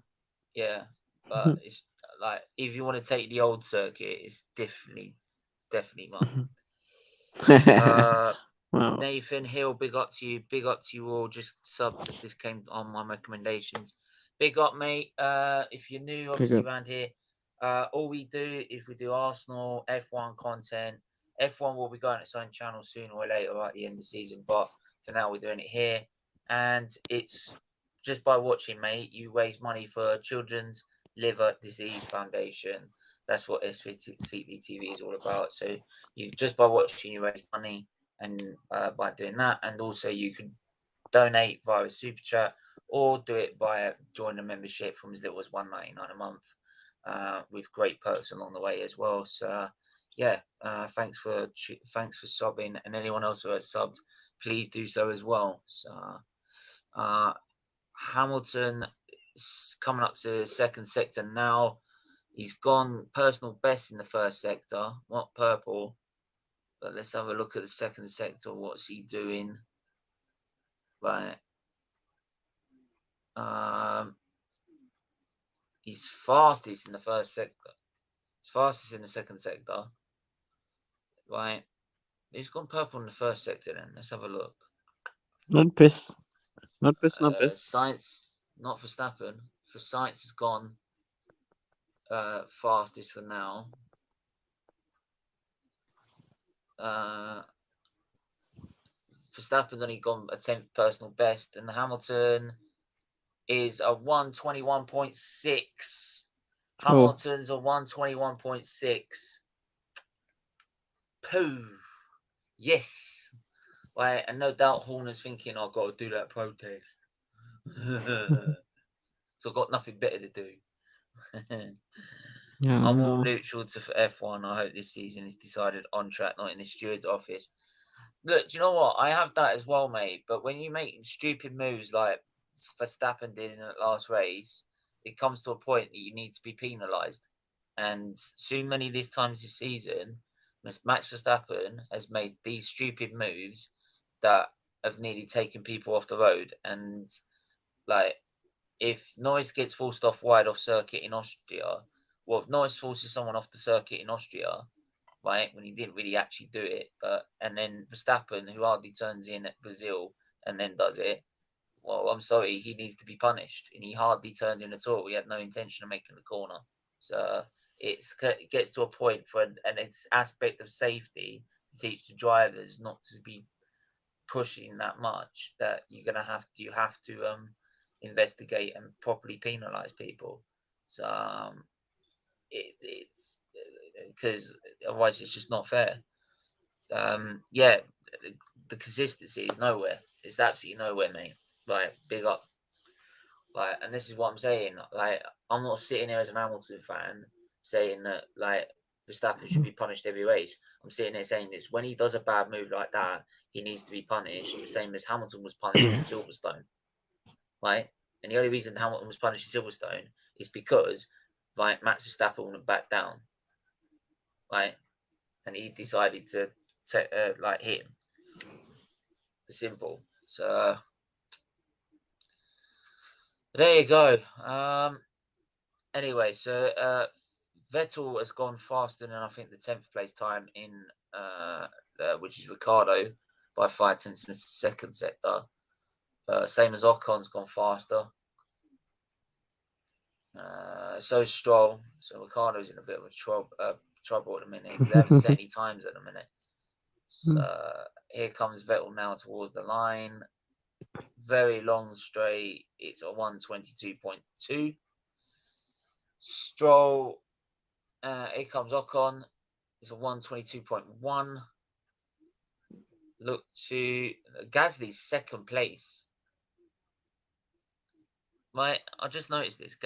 yeah, but it's like if you want to take the old circuit, it's definitely mine. Wow. Nathan Hill, big up to you. Big up to you all. Just subbed. This came on my recommendations. Big up, mate. If you're new, obviously around here, all we do is we do Arsenal F1 content. F1 will be going to its own channel sooner or later at the end of the season, but for now we're doing it here. And it's just by watching, mate, you raise money for Children's Liver Disease Foundation. That's what SFeatleyTV is all about. So you just by watching, you raise money, and by doing that, and also you can donate via a super chat or do it by joining a membership from as little as $1.99 a month, with great perks along the way as well. So yeah, thanks for subbing, and anyone else who has subbed, please do so as well. So Hamilton is coming up to the second sector now. He's gone personal best in the first sector, not purple. But let's have a look at the second sector. What's he doing? Right. He's fastest in the first sector. He's fastest in the second sector. Right. He's gone purple in the first sector then. Let's have a look. Not best. Not best. Science, not Verstappen. For Science has gone fastest for now. Verstappen's only gone a 10th personal best, and Hamilton is a 121.6. Hamilton's a 121.6. Pooh. Yes. Right, and no doubt Horner's thinking, I've got to do that protest. So I've got nothing better to do. Yeah, I'm all neutral to F1. I hope this season is decided on track, not in the steward's office. Look, do you know what? I have that as well, mate. But when you make stupid moves like Verstappen did in the last race, it comes to a point that you need to be penalised. And so many this times this season, Max Verstappen has made these stupid moves that have nearly taken people off the road. And like, if Norris gets forced off wide off circuit in Austria, well, if Norris forces someone off the circuit in Austria, right, when he didn't really actually do it, and then Verstappen, who hardly turns in at Brazil and then does it, well, I'm sorry, he needs to be punished. And he hardly turned in at all. He had no intention of making the corner. So it gets to a point for an aspect of safety to teach the drivers not to be pushing that much, that you have to investigate and properly penalize people. So it's because otherwise it's just not fair. Yeah, the consistency is nowhere. It's absolutely nowhere, mate. Like, big up. Like, and this is what I'm saying. Like, I'm not sitting here as an Hamilton fan saying that like Verstappen should be punished every race. I'm sitting there saying this: when he does a bad move like that, he needs to be punished, the same as Hamilton was punished in Silverstone, right? And the only reason Hamilton was punished in Silverstone is because, right, Max Verstappen wouldn't back down, right? And he decided to like hit him. Simple. So there you go. Anyway, so Vettel has gone faster than I think the 10th place time in which is Ricardo by 5 tenths in the second sector. Same as Ocon's gone faster. So Stroll. So Ricardo's in a bit of a trouble at the minute. They haven't set any times at the minute. So here comes Vettel now towards the line. Very long straight. It's a 122.2. Stroll. Here comes Ocon. It's a 122.1. Look to Gasly's second place. I just noticed this.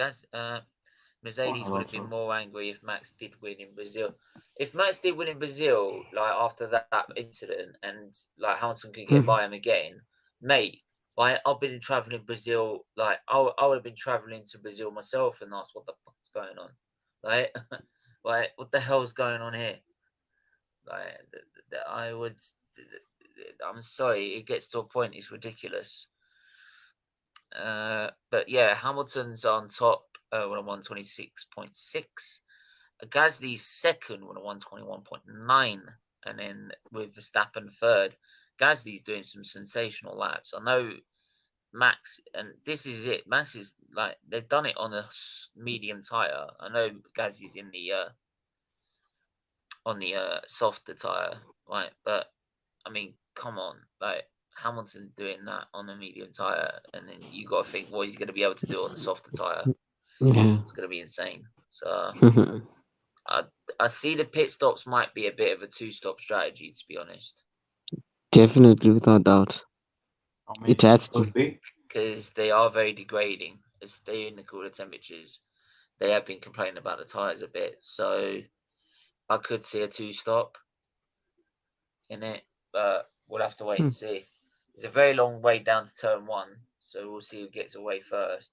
Mercedes would have been more angry if Max did win in Brazil. If Max did win in Brazil, like after that incident, and like Hamilton could get by him again, mate. Like, I've been traveling Brazil. Like, I would have been traveling to Brazil myself and asked what the fuck's going on. Like, like what the hell's going on here? Like, I'm sorry, it gets to a point. It's ridiculous. But yeah, Hamilton's on top with a 126.6. Gasly's second with a 121.9, and then with Verstappen third. Gasly's doing some sensational laps. I know Max, and this is it. Max is like, they've done it on a medium tire. I know Gasly's in the on the softer tire, right? But I mean, come on, like, Hamilton's doing that on a medium tire, and then you got to think what he's going to be able to do on the softer tire. Yeah. It's going to be insane. So I see the pit stops might be a bit of a two-stop strategy, to be honest. Definitely, without doubt. It has to. Because they are very degrading. As they're in the cooler temperatures, they have been complaining about the tires a bit. So I could see a two-stop in it, but we'll have to wait and see. It's a very long way down to turn 1, So we'll see who gets away first.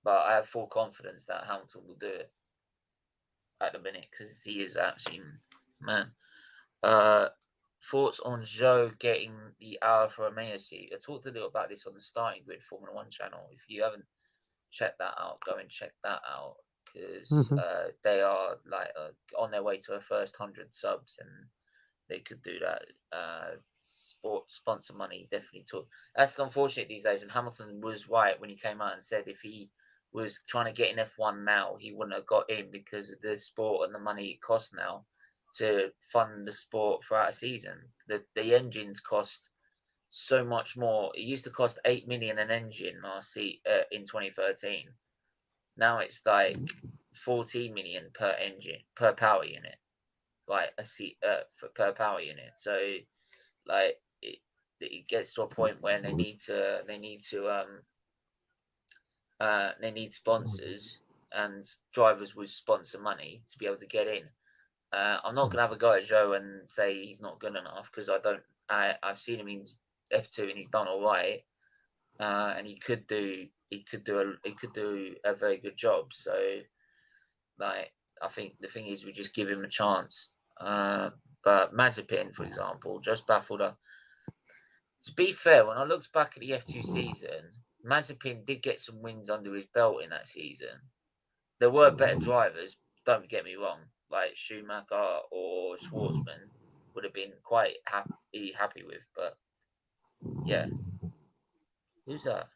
But I have full confidence that Hamilton will do it at the minute because he is actually man. Thoughts on Joe getting the Alfa Romeo seat? I talked a little about this on the Starting Grid Formula One channel. If you haven't checked that out, go and check that out because they are like on their way to a first 100 subs, and they could do that. Sport sponsor money definitely took. That's unfortunate these days. And Hamilton was right when he came out and said if he was trying to get in F1 now, he wouldn't have got in because of the sport and the money it costs now to fund the sport throughout a season. The engines cost so much more. It used to cost 8 million an engine in 2013. Now it's like 14 million per engine per power unit, like a seat per power unit. So like it gets to a point where they need sponsors, and drivers with sponsor money to be able to get in. I'm not gonna have a go at Joe and say he's not good enough because I've seen him in F2 and he's done all right, and he could do a very good job. So like I think the thing is we just give him a chance. But Mazepin, for example, just baffled her. To be fair, when I looked back at the F2 season, Mazepin did get some wins under his belt in that season. There were better drivers, don't get me wrong, like Schumacher or Schwartzman would have been quite happy with. But yeah. Who's that?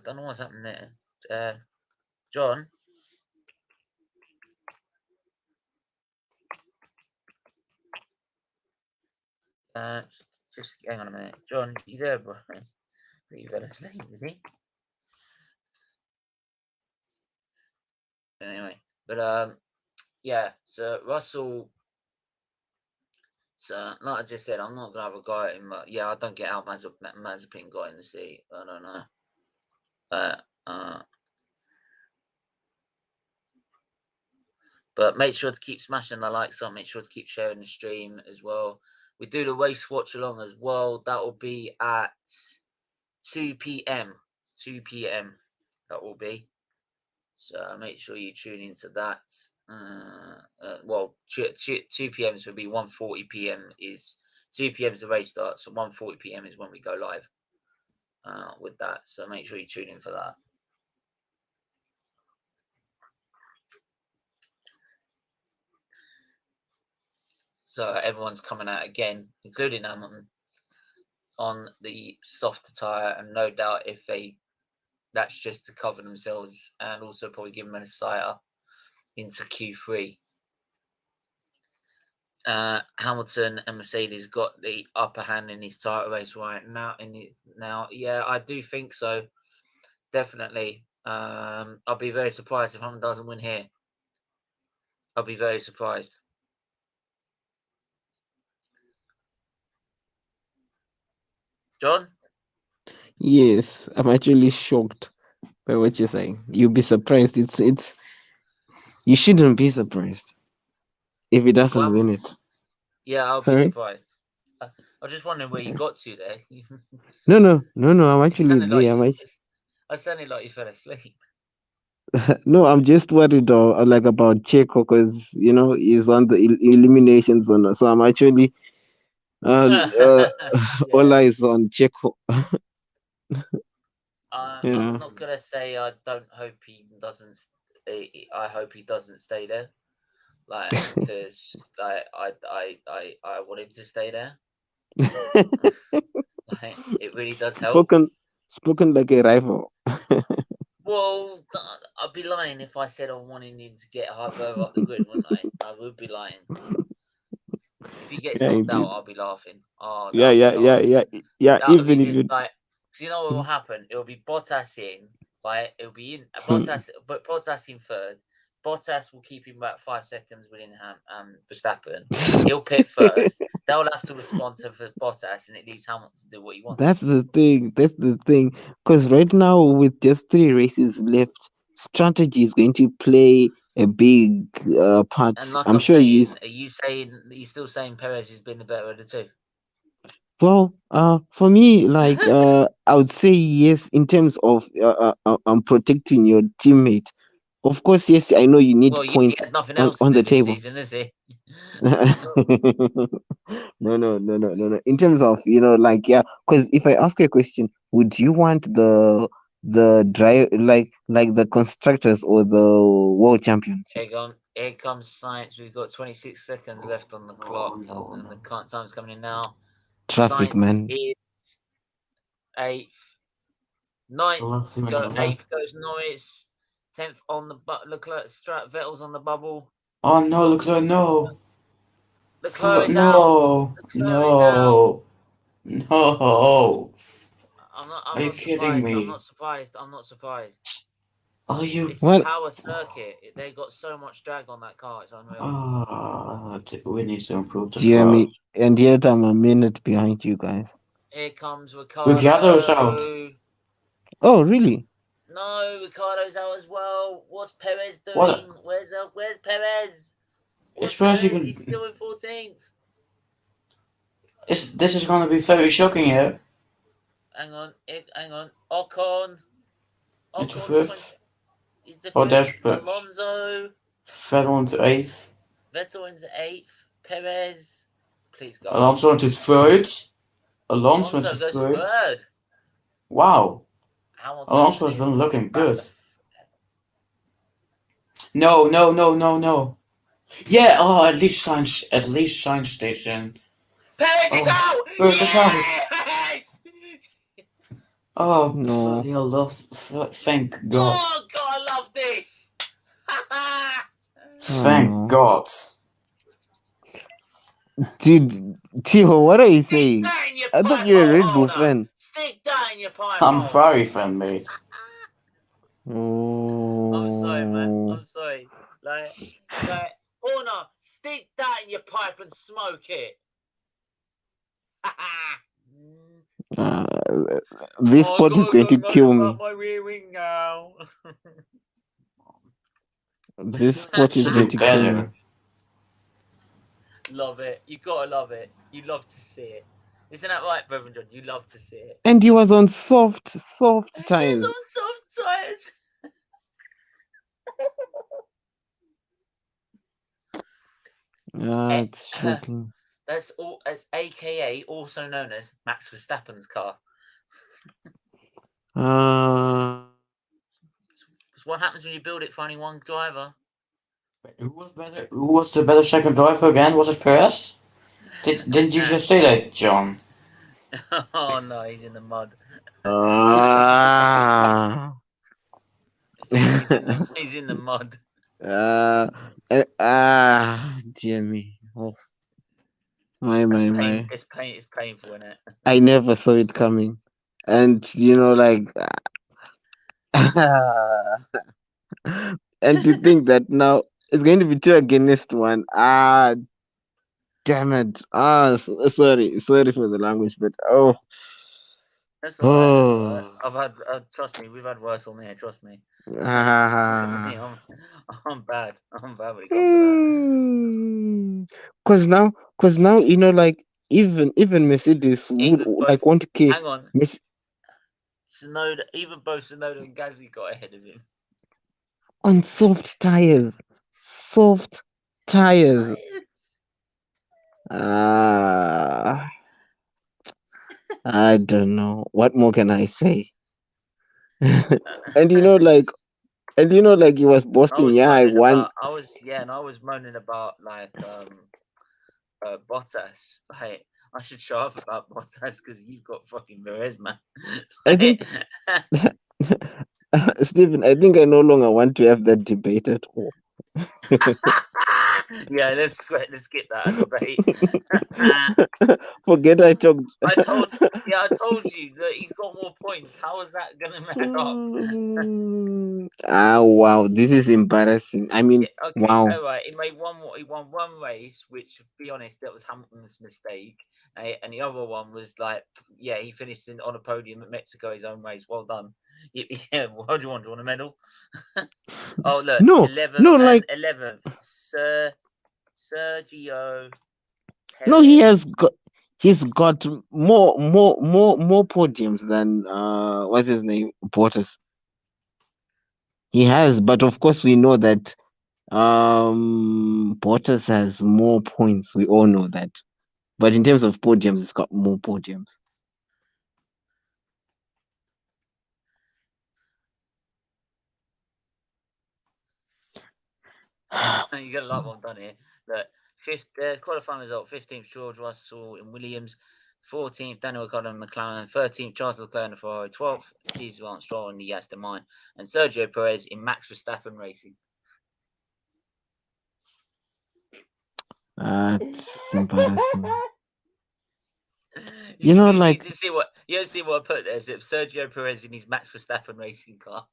Don't know what's happening there. John? Just hang on a minute. John, you there, bro? You better sleep, did he? Anyway, but yeah, so Russell. So, like I just said, I'm not gonna have a go at him, but yeah, I don't get how Mazepin got in the seat. I don't know. But make sure to keep smashing the likes on. Make sure to keep sharing the stream as well. We do the race watch along as well. That will be at 2 p.m. 2 p.m. That will be. So make sure you tune into that. Well, 2 p.m. will be 1:40 p.m. is 2 p.m. is the race start. So 1:40 p.m. is when we go live with that. So make sure you tune in for that. So everyone's coming out again, including Hamilton, on the softer tyre, and no doubt that's just to cover themselves and also probably give them a sight up into Q3. Hamilton and Mercedes got the upper hand in his title race right now. Yeah, I do think so. Definitely. I'll be very surprised if Hamilton doesn't win here. I'll be very surprised. John? Yes, I'm actually shocked by what you're saying. You'll be surprised. It's you shouldn't be surprised if he doesn't win it. Yeah, I'll be surprised. I was just wondering where you got to there. No. I'm actually there. I sounded like you fell asleep. No, I'm just worried about Checo because he's on the elimination zone. So I'm actually all eyes on Checo. I'm not gonna say I don't hope he doesn't. I hope he doesn't stay there, like because I want him to stay there. Like, it really does help. Spoken like a rival. Well, I'd be lying if I said I wanted him to get further up the grid, wouldn't I? I would be lying. If he gets knocked out, I'll be laughing. Oh, yeah. Even if just like, because you know what will happen? It'll be Bottas in, right? It'll be in Bottas, but Bottas in third. Bottas will keep him about 5 seconds within Verstappen. He'll pit first. They'll have to respond to Bottas, and it leaves Hamilton to do what he wants. That's the thing. That's the thing. Because right now, with just 3 races left, strategy is going to play a big part. And like I'm sure you. are you still saying Perez has been the better of the two? Well, for me, like, I would say yes in terms of protecting your teammate. Of course, yes, I know you need Well, you points had nothing on, else to on do the this table. season, is it? No. In terms of, like, yeah, because if I ask you a question, would you want the drive like the constructors or the world champions? Here comes science. We've got 26 seconds left on the clock, and the time's coming in now. Traffic, Science man. is 8th. 9th, go 8th goes Norris. 10th on the Leclerc, Vettel's on the bubble. Oh no, Leclerc, no. Leclerc is no, out. no, no. I'm Are you not kidding surprised. me? I'm not surprised. Are you? It's Well- a power circuit. They got so much drag on that car. It's unreal. We need to improve the Dear me, first. and yet I'm a minute behind you guys. Here comes Ricardo. Ricciardo's out. Oh, really? No, Ricardo's out as well. What's Perez doing? What? Where's Perez? Is Perez even? He's still in 14th. This is going to be very shocking here. Hang on. Ocon. Into fifth. Into Oh, there's fifth. Brit. Alonso. Vettel into 8th. Vettel into 8th. Perez. Please go. Alonso into 3rd. Alonso into goes 3rd. 3rd. Wow. Hamilton Alonso has is been looking back good. to- No. Yeah, oh, at least science station. Perez is out! Perez is out. Yes! Oh, No. bloody hell, thank God. Oh, God, I love this! Thank no. God. Dude, Tio, what are you saying? Stick that in your I thought pipe you were a hole, Red Bull Holder. fan. Stick that in your pipe I'm hole. very fan, mate. Oh. I'm sorry, man. I'm sorry. Like, Horner, stick that in your pipe and smoke it. This spot is going to kill me. My rear wing now. This spot is Should going do to kill me. better. Love it. You gotta love it. You love to see it. Isn't that right, Brother John? You love to see it. And he was on soft He's tires. on soft tires. It's shocking. That's AKA also known as Max Verstappen's car. It's what happens when you build it for only one driver. Who was better? Who was the better second driver again? Was it Perez? Didn't you just say that, John? Oh no, he's in the mud. He's in the mud. Dear me. Oh. My. It's painful, isn't it? I never saw it coming. And like and to think that now it's going to be 2 against 1. Damn it. Sorry for the language, but That's all right. I've had trust me, we've had worse on here, trust me. I'm bad. I'm bad when it comes to that. Cause now like even Mercedes would like want to keep. Hang on. Sonoda, even both Sonoda and Gasly got ahead of him. On soft tires. I don't know. What more can I say? And he was boasting. I won. I was moaning about like Bottas. Like I should show up about Bottas because you've got fucking Perez, man. I think Stephen, I think I no longer want to have that debate at all. Yeah, let's skip that debate. Forget I talked. I told you that he's got more points. How is that gonna match up? Wow, this is embarrassing. I mean, Okay, wow. all right. He won one race, which, to be honest, that was Hamilton's mistake. And the other one was like, yeah, he finished on a podium at Mexico, his own race. Well done. Yeah, what do you want? Do you want a medal? Oh, look, No, 11th no, and like 11th, Sergio no, he Perez. has got. He's got more podiums than what's his name, Bottas. He has, but of course we know that Bottas has more points. We all know that. But in terms of podiums, it's got more podiums. You got a lot more done here. Look, fifth qualifying result: 15th George Russell in Williams, 14th Daniel Ricciardo in McLaren, 13th Charles Leclerc in the Ferrari, 12th Lance Stroll in the Aston Martin, and Sergio Perez in Max Verstappen Racing. It's embarrassing. You like didn't see what I put there. Is it Sergio Perez in his Max Verstappen racing car?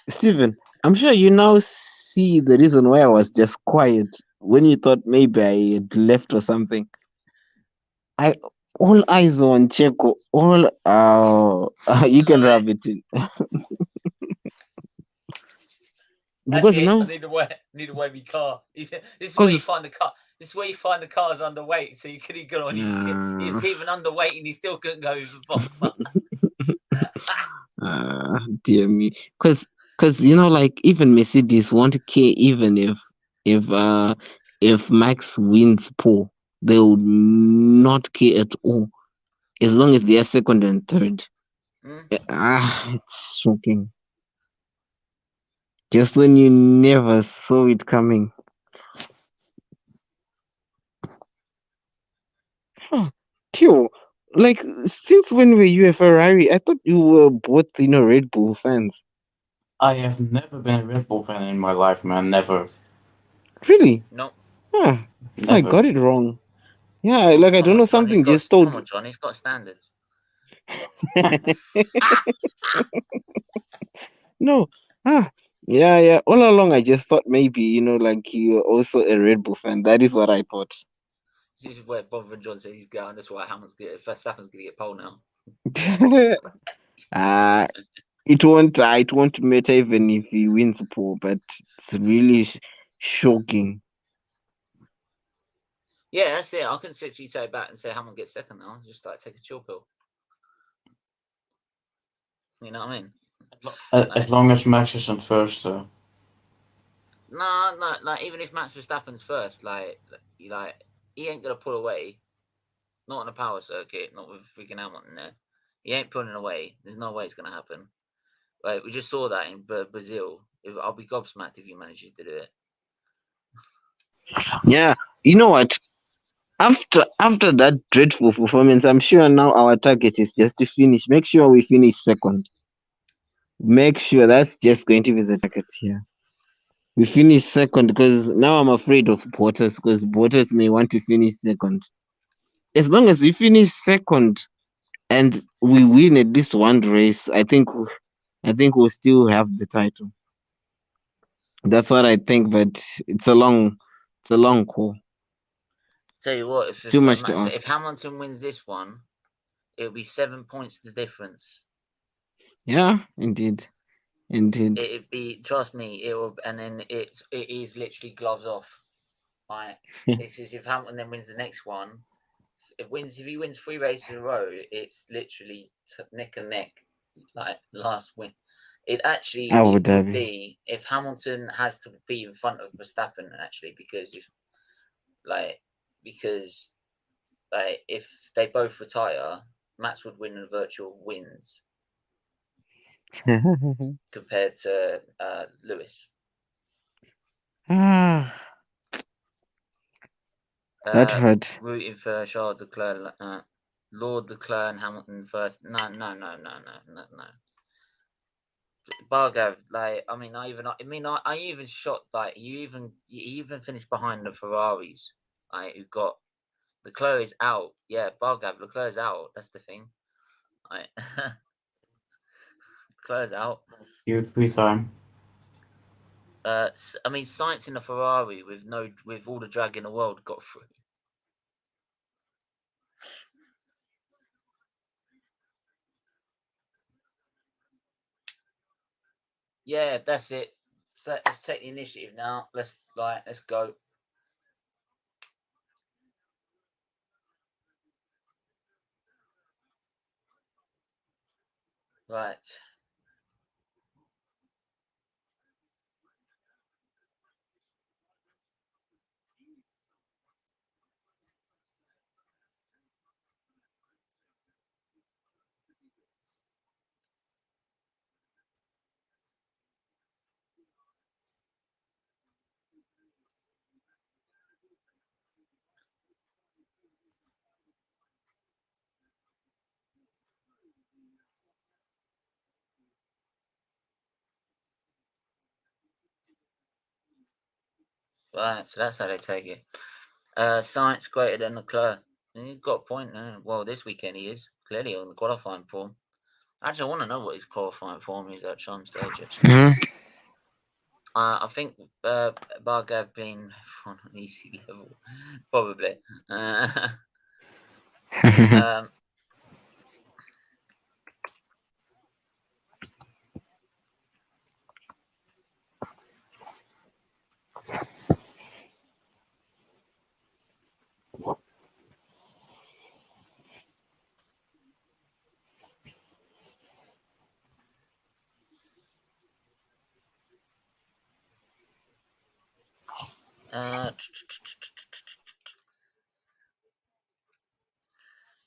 Stephen, I'm sure you now see the reason why I was just quiet when you thought maybe I had left or something. All eyes on Checo. All you can rub it in. Because That's it. now, I need to weigh my car. This is because where you find the car. This is where you find the cars underweight. So you couldn't go on. It's even underweight, and he still couldn't go even faster. dear me, because like even Mercedes won't care even if Max wins pole, they would not care at all as long as they are second and third. It's shocking. Just when you never saw it coming. Theo, like since when were you a Ferrari? I thought you were both, Red Bull fans. I have never been a Red Bull fan in my life, man. Never. Really? No. So I got it wrong. Yeah, like I don't know, John, something just told. Come on, John. He's got standards. No. Yeah. All along, I just thought maybe, like you're also a Red Bull fan. That is what I thought. This is where Bob and John said he's going. That's why Verstappen's going to get pole now. It won't matter even if he wins the pole, but it's really shocking. Yeah, that's it. I can literally take back and say Hamilton gets second now. Just like take a chill pill. You know what I mean? As long as Max isn't first, though. No, like even if Max Verstappen's first, like he ain't gonna pull away. Not on a power circuit, not with freaking Hamilton there. He ain't pulling away. There's no way it's gonna happen. Like we just saw that in Brazil. I'll be gobsmacked if he manages to do it. Yeah, you know what? After that dreadful performance, I'm sure now our target is just to finish. Make sure we finish second. Make sure that's just going to be the target here. We finish second because now I'm afraid of Bottas because Bottas may want to finish second. As long as we finish second and we win at least one race, I think we'll still have the title. That's what I think, but it's a long call. Tell you what, if Hamilton wins this one, it'll be 7 points the difference. Yeah, indeed. It'd be, trust me, it will, and then it is literally gloves off. Like this is if Hamilton then wins the next one. If he wins 3 races in a row, it's literally neck and neck. Like last win, it actually would be if Hamilton has to be in front of Verstappen actually because if they both retire, Max would win in virtual wins compared to Lewis. That hurt. Rooting for Charles Leclerc, Lord Leclerc and Hamilton first. No. Bargav, like I even shot like you even finished behind the Ferraris. Right, who got Leclerc is out. Yeah, Bargav, Leclerc is out. That's the thing. Right. Leclerc is out. Huge free time. I mean, Sainz in a Ferrari with all the drag in the world got through. Yeah, that's it. So let's take the initiative now. Let's go. Right. Right, so that's how they take it. Science greater than Leclerc. And he's got a point. Well, this weekend he is clearly on the qualifying form. Actually, I want to know what his qualifying form is at some stage. Actually, I think Bargav being on an easy level, probably.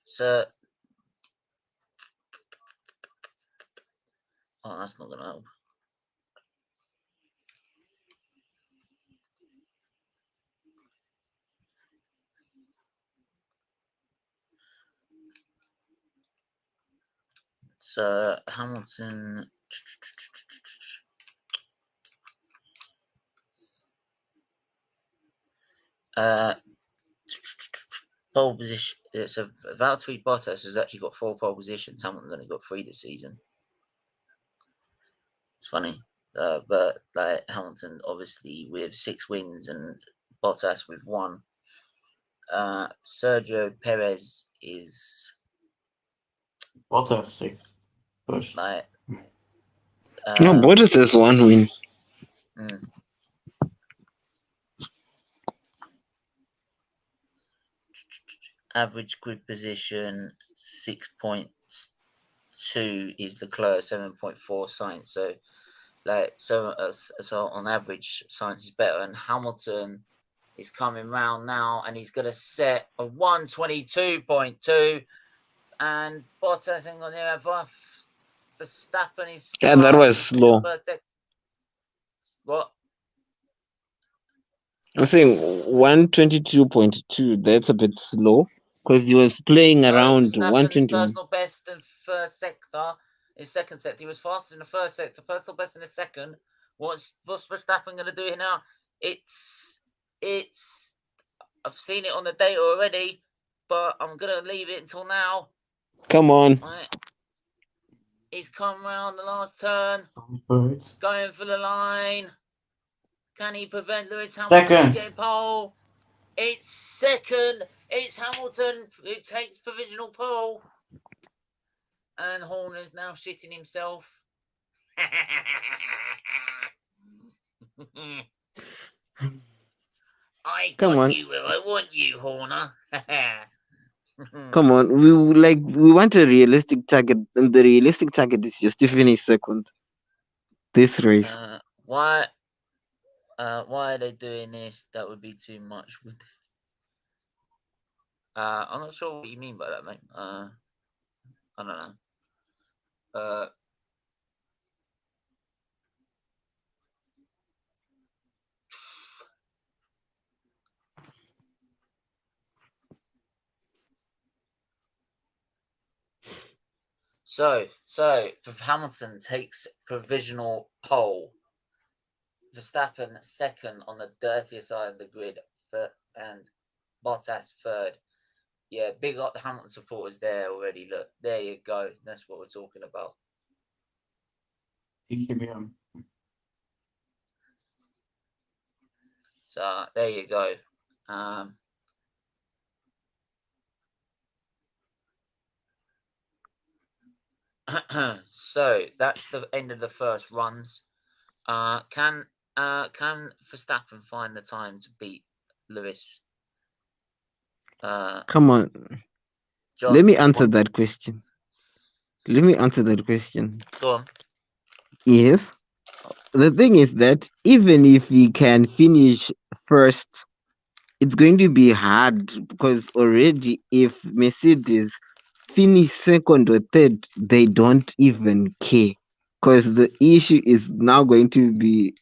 So, oh, that's not gonna help. So Hamilton. Pole position. So Valtteri Bottas has actually got 4 pole positions. Hamilton's only got 3 this season. It's funny, but like Hamilton obviously with 6 wins and Bottas with 1. Sergio Perez is Bottas first. like No, Bottas has 1 win. Average grid position 6.2 is Leclerc, 7.4 Sainz. So so on average, Sainz is better, and Hamilton is coming round now, and he's gonna set a 122.2, and Bottas ain't gonna have Verstappen is Yeah, that was slow. What? I'm saying 122.2. That's a bit slow because he was playing around Verstappen's 120. personal best in first sector. In second sector, he was fastest in the first sector. Personal best in the second. What's Verstappen going to do here now? It's. I've seen it on the data already, but I'm going to leave it until now. Come on. Right. He's come round the last turn. Birds. Going for the line. Can he prevent Lewis Hamilton from getting pole? It's second. It's Hamilton who takes provisional pole. And Horner's now shitting himself. I got you where I want you, Horner. Come on, we want a realistic target, and the realistic target is just to finish second this race. Why are they doing this? That would be too much. I'm not sure what you mean by that, mate. I don't know. So Hamilton takes provisional pole. Verstappen second on the dirtier side of the grid, and Bottas third. Yeah, big up the Hamilton supporters there already. Look, there you go. That's what we're talking about. So there you go. So that's the end of the first runs. Can Verstappen find the time to beat Lewis? Come on. John, Let me answer that question. Go on. Yes. The thing is that even if he can finish first, it's going to be hard because already if Mercedes finish second or third, they don't even care because the issue is now going to be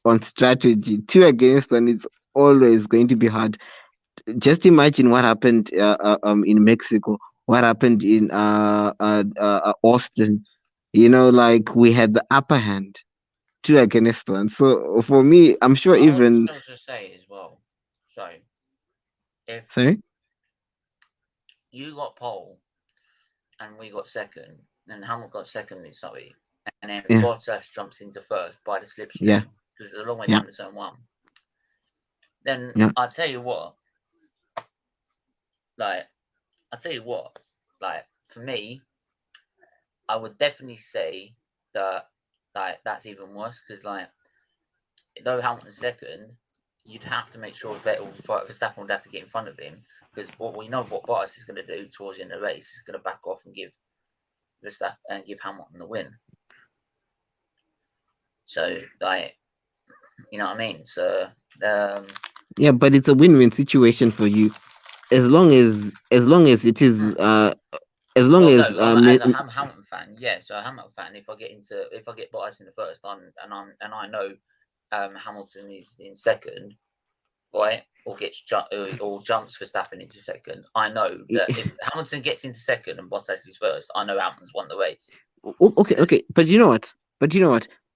on strategy. 2 against 1 is always going to be hard. Just imagine what happened in Mexico, what happened in Austin. You know, like we had the upper hand. 2 against 1. So for me, I'm sure even. I was going to say as well. So if Sorry. you got pole and we got second, and Hamilton got second, sorry, and then Bottas jumps into first by the slipstream because it's a long way down to turn 1. Then I'll tell you what. For me, I would definitely say that that's even worse because though Hamilton's second, you'd have to make sure Verstappen would have to get in front of him because what Bottas is going to do towards the end of the race is going to back off and give Verstappen and give Hamilton the win. So you know what I mean? So yeah, but it's a win-win situation for you as long as it is as long as as a Hamilton fan, so a Hamilton fan, if I get Bottas in the first, and I know Hamilton is in second, right, or jumps Verstappen into second, I know that if Hamilton gets into second and Bottas is first, I know Hamilton's won the race. Okay, but you know what?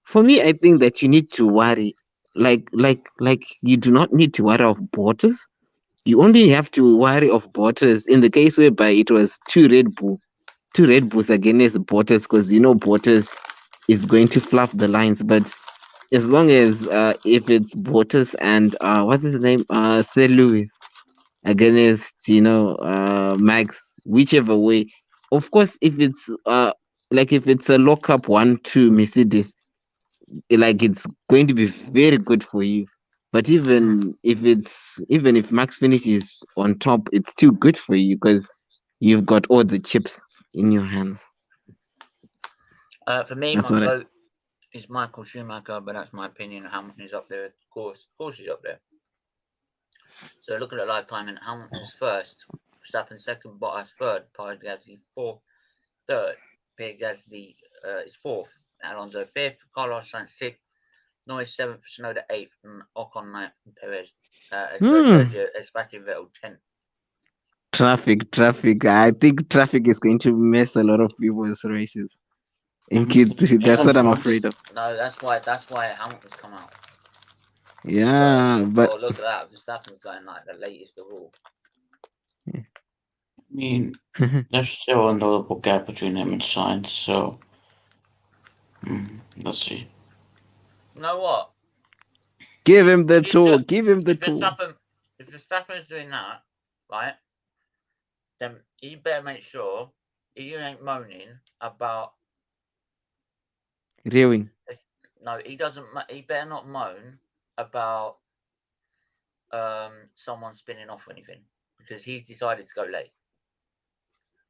For me, I think that you need to worry, like you do not need to worry of Bottas. You only have to worry of Bottas in the case whereby it was 2 Red Bulls against Bottas, because you know Bottas is going to fluff the lines. But as long as if it's Bottas and what's his name, Sir Lewis against Max, whichever way. Of course, if it's if it's a lock-up 1-2 Mercedes, it's going to be very good for you. But even if Max finishes on top, it's still good for you because you've got all the chips in your hands. For me, my vote is Michael Schumacher, but that's my opinion. Hamilton is up there, of course he's up there. So look at the lifetime, and Hamilton's first, Verstappen second, Bottas third, Pierre Gasly fourth, third, Pierre Gasly is fourth, Alonso fifth, Carlos Sainz sixth, Norris 7th, Tsunoda 8th, and Ocon 9th, and Perez, Sebastian Vettel 10th. Traffic. I think traffic is going to mess a lot of people's races in Q3. That's what I'm afraid of. No, that's why Hamilton's come out. Yeah, but look at that. Verstappen's going like the latest of all. I mean, there's still a notable gap between him and Sainz, so let's see. You know what? Give him the tool. Give him the tool. If Verstappen's doing that, right, then you better make sure you ain't moaning about Reeling. No, he doesn't. He better not moan about someone spinning off or anything because he's decided to go late.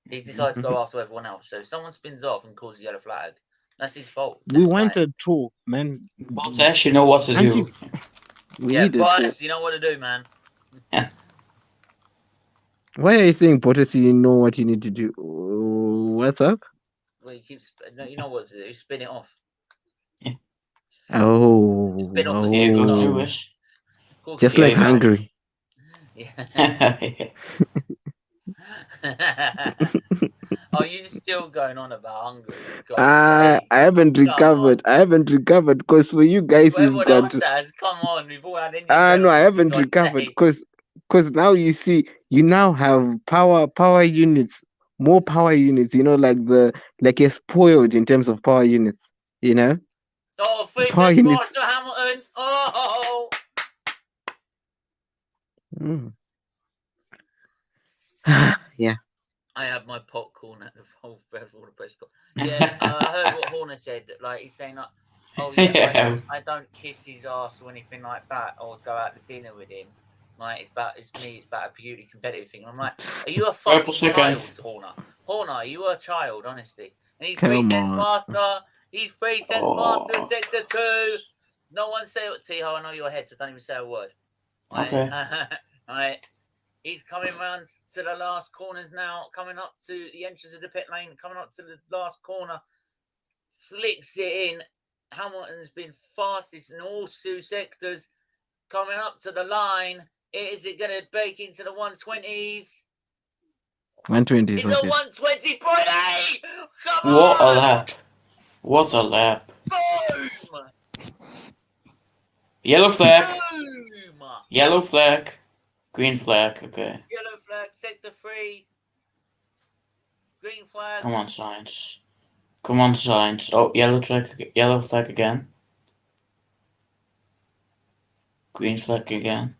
He's decided to go after everyone else. So if someone spins off and calls a yellow flag, that's his fault. We want a tool, man. Bottas, you know what to do. Bottas, you know what to do, man. Why are you saying Bottas? You know what you need to do. What's up? Well, you know what to do. Spin it off. Oh. Spin off Just like Hungary. Yeah. Oh, you're still going on about Hungary? I haven't recovered. Because for you guys, everyone else has. Come on, we've all had Indian. No, I haven't recovered because because now you see, you now have power units, more power units. You know, like you're spoiled in terms of power units. You know, Oh, the 3 power tenths units. faster, Hamilton. Oh. Mm. Yeah. I had my popcorn at the whole press con. Yeah, I heard what Horner said. Like he's saying, like, "Oh yeah, Yeah. I don't kiss his ass or anything like that, or go out to dinner with him. Like it's about a beauty competitive thing." And I'm like, "Are you a Purple fucking child, seconds. Horner? Horner, are you a child, honestly?" And he's 3 Come tenths on. faster. He's 3 tenths faster in Oh. sector 2. No one say it, Tycho. I know you're ahead, so don't even say a word. Right? Okay. Right. He's coming round to the last corners now, coming up to the entrance of the pit lane, coming up to the last corner, flicks it in. Hamilton's been fastest in all 2 sectors, coming up to the line. Is it going to break into the 120s? 120 It's is a okay. 120.8! Come What a on! lap. What a lap. Boom! Yellow flag. Boom! Yellow flag. Green flag. Okay. Yellow flag, sector 3. Green flag. Come on, Science. Come on, Science. Oh, yellow flag again. Green flag again.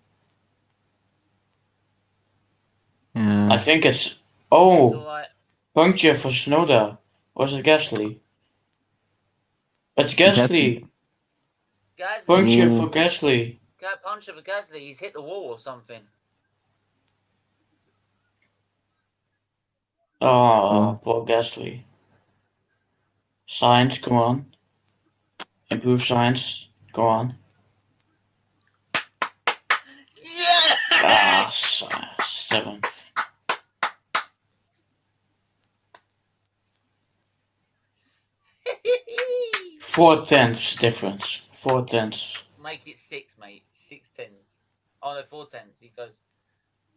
I think it's... It's Oh! all right. Puncture for Snowda. Or is it Gasly? It's Gasly! Gasly. Puncture Ooh. for Gasly. Got punch of a Gasly. He's hit the wall or something. Oh, poor Gasly. Science, come on. Improve Science. Go on. Yeah! Ah, 7th. 4 tenths difference. 4 tenths. Make it 6, mate. 6 tenths. Oh no, 4 tenths. He goes.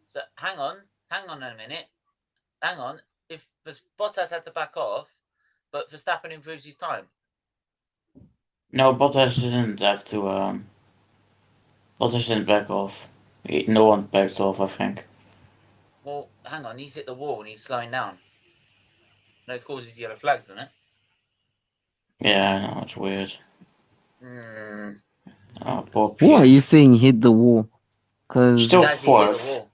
So hang on a minute. Hang on. If Bottas had to back off, but Verstappen improves his time. No, Bottas didn't have to. Bottas didn't back off. No one backed off, I think. Well, hang on. He's hit the wall and he's slowing down. No, it causes yellow flags, doesn't it? Yeah, I know, it's weird. Oh, poor Who are Pierre. you saying hit the wall? Because Still Gasly's hit the 4th. wall.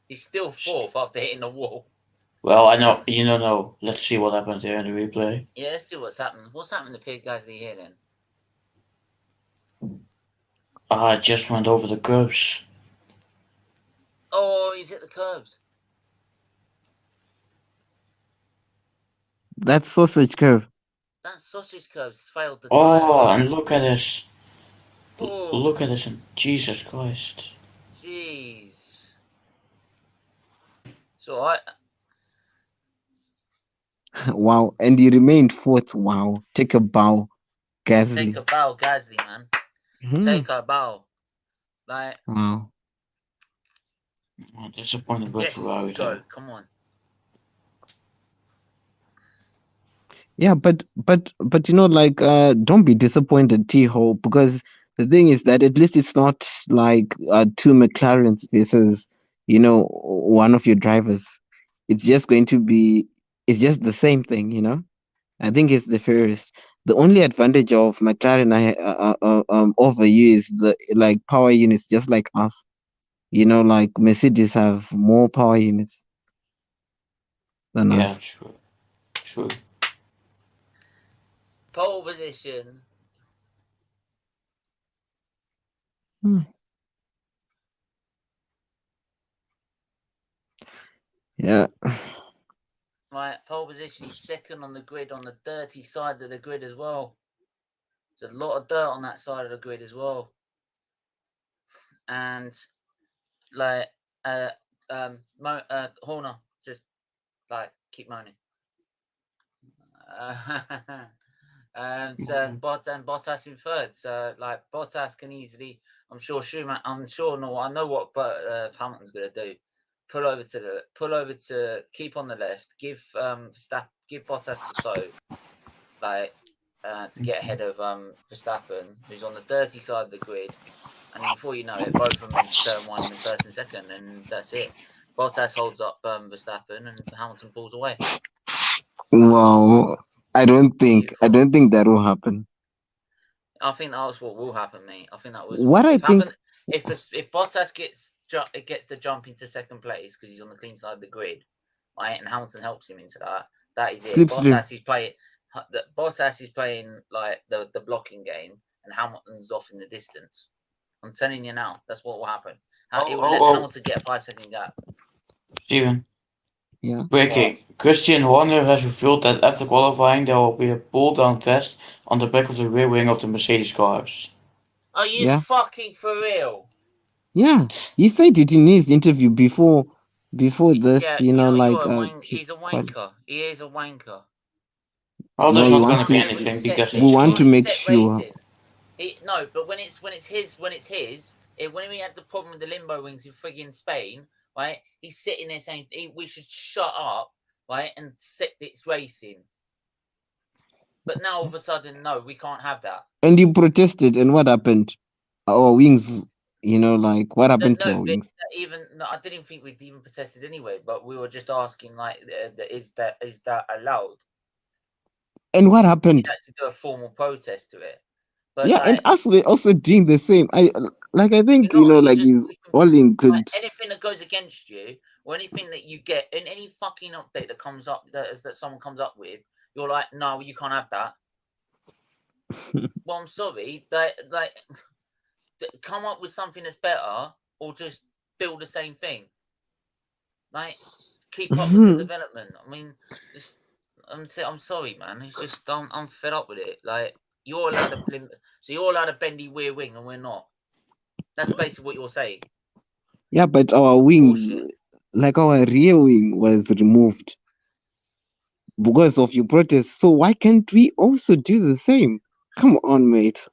He's still 4th after hitting the wall. Well, I know, you don't know. Let's see what happens here in the replay. Yeah, let's see what's happened. What's happened to Pierre Gasly here then? I just went over the curbs. Oh, he's hit the curbs. that sausage curve. That sausage curbs failed the Oh, tyre. and look at this. Oh. Look at this. Jesus Christ. Jeez. So I. Wow. And he remained fourth. Wow. Take a bow, Gasly. Take a bow, Gasly, man. Take a bow. Like. Wow. I'm disappointed with Yes, Ferrari let's go. there. Come on. Yeah, but you know, like don't be disappointed, T-Ho, because the thing is that at least it's not like 2 McLarens versus, you know, one of your drivers. It's just going to be, it's just the same thing, you know. I think it's the fairest. The only advantage of McLaren over you is the like power units, just like us. You know, like Mercedes have more power units than Yeah, us. true. True. Pole position. Yeah. Right, pole position. He's second on the grid, on the dirty side of the grid as well. There's a lot of dirt on that side of the grid as well. And like Horner just like keep moaning. And Bottas in third. So like Bottas can easily, I'm sure Schumacher, I know what Hamilton's gonna do. Pull over to keep on the left, give Bottas the toe, like to get ahead of Verstappen, who's on the dirty side of the grid. and before you know it, both of them into turn one in first and second, and that's it. Bottas holds up Verstappen, and Hamilton pulls away. Wow, I don't think that will happen. I think that's what will happen, mate. I think that was What I think. If Bottas gets the jump into second place because he's on the clean side of the grid, right, and Hamilton helps him into that. That is it. Bottas is playing like the blocking game, and Hamilton's off in the distance. I'm telling you now, that's what will happen. It will let Hamilton get a 5-second gap. Steven. Yeah. Breaking. Christian Horner has revealed that after qualifying there will be a pull-down test on the back of the rear wing of the Mercedes cars. Are you fucking for real? Yeah, he said it in his interview before this. Yeah, he's a wanker. He is a wanker. Oh, there's not going to be anything because we want to make sure. But when it's his, when we had the problem with the limbo wings in friggin' Spain, right? He's sitting there saying we should shut up, right, and set this racing. But now all of a sudden, no, we can't have that. And you protested, and what happened? Our wings, what happened to our wings? I didn't think we'd even protested anyway, but we were just asking, like, is that allowed? And what happened? We had to do a formal protest to it. But yeah, and us we're also doing the same. I think he's all in good. Like, anything that goes against you, or anything that you get in any fucking update that comes up that someone comes up with, you're like, no, you can't have that. Well, I'm sorry, come up with something that's better, or just build the same thing. Like, keep up with the development. I mean, I'm sorry, man. It's just I'm fed up with it. Like, you're allowed a bendy rear wing, and we're not. That's basically what you're saying. Yeah, but our wings, like our rear wing, was removed because of your protest. So why can't we also do the same? Come on, mate.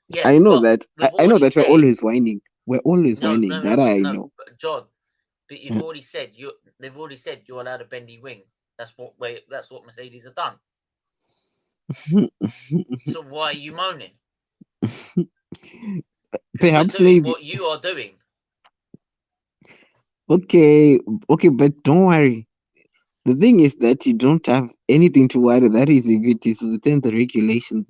Yeah, I know that. I know that we're always whining. We're always whining. I know. John, but you've already said they've already said you're allowed a bendy wing. That's what Mercedes have done. So why are you moaning? Perhaps maybe what you are doing. Okay, but don't worry. The thing is that you don't have anything to worry. That is if it is within the regulations.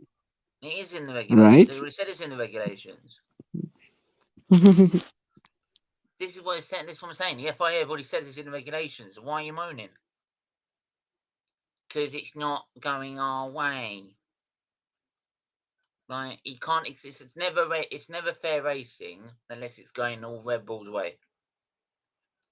It is in the regulations. Right? They already said it's in the regulations. This is what it's saying. This is what I'm saying. The FIA have already said it's in the regulations. Why are you moaning? Because it's not going our way. Like, you can't. It's never fair racing unless it's going all Red Bull's way.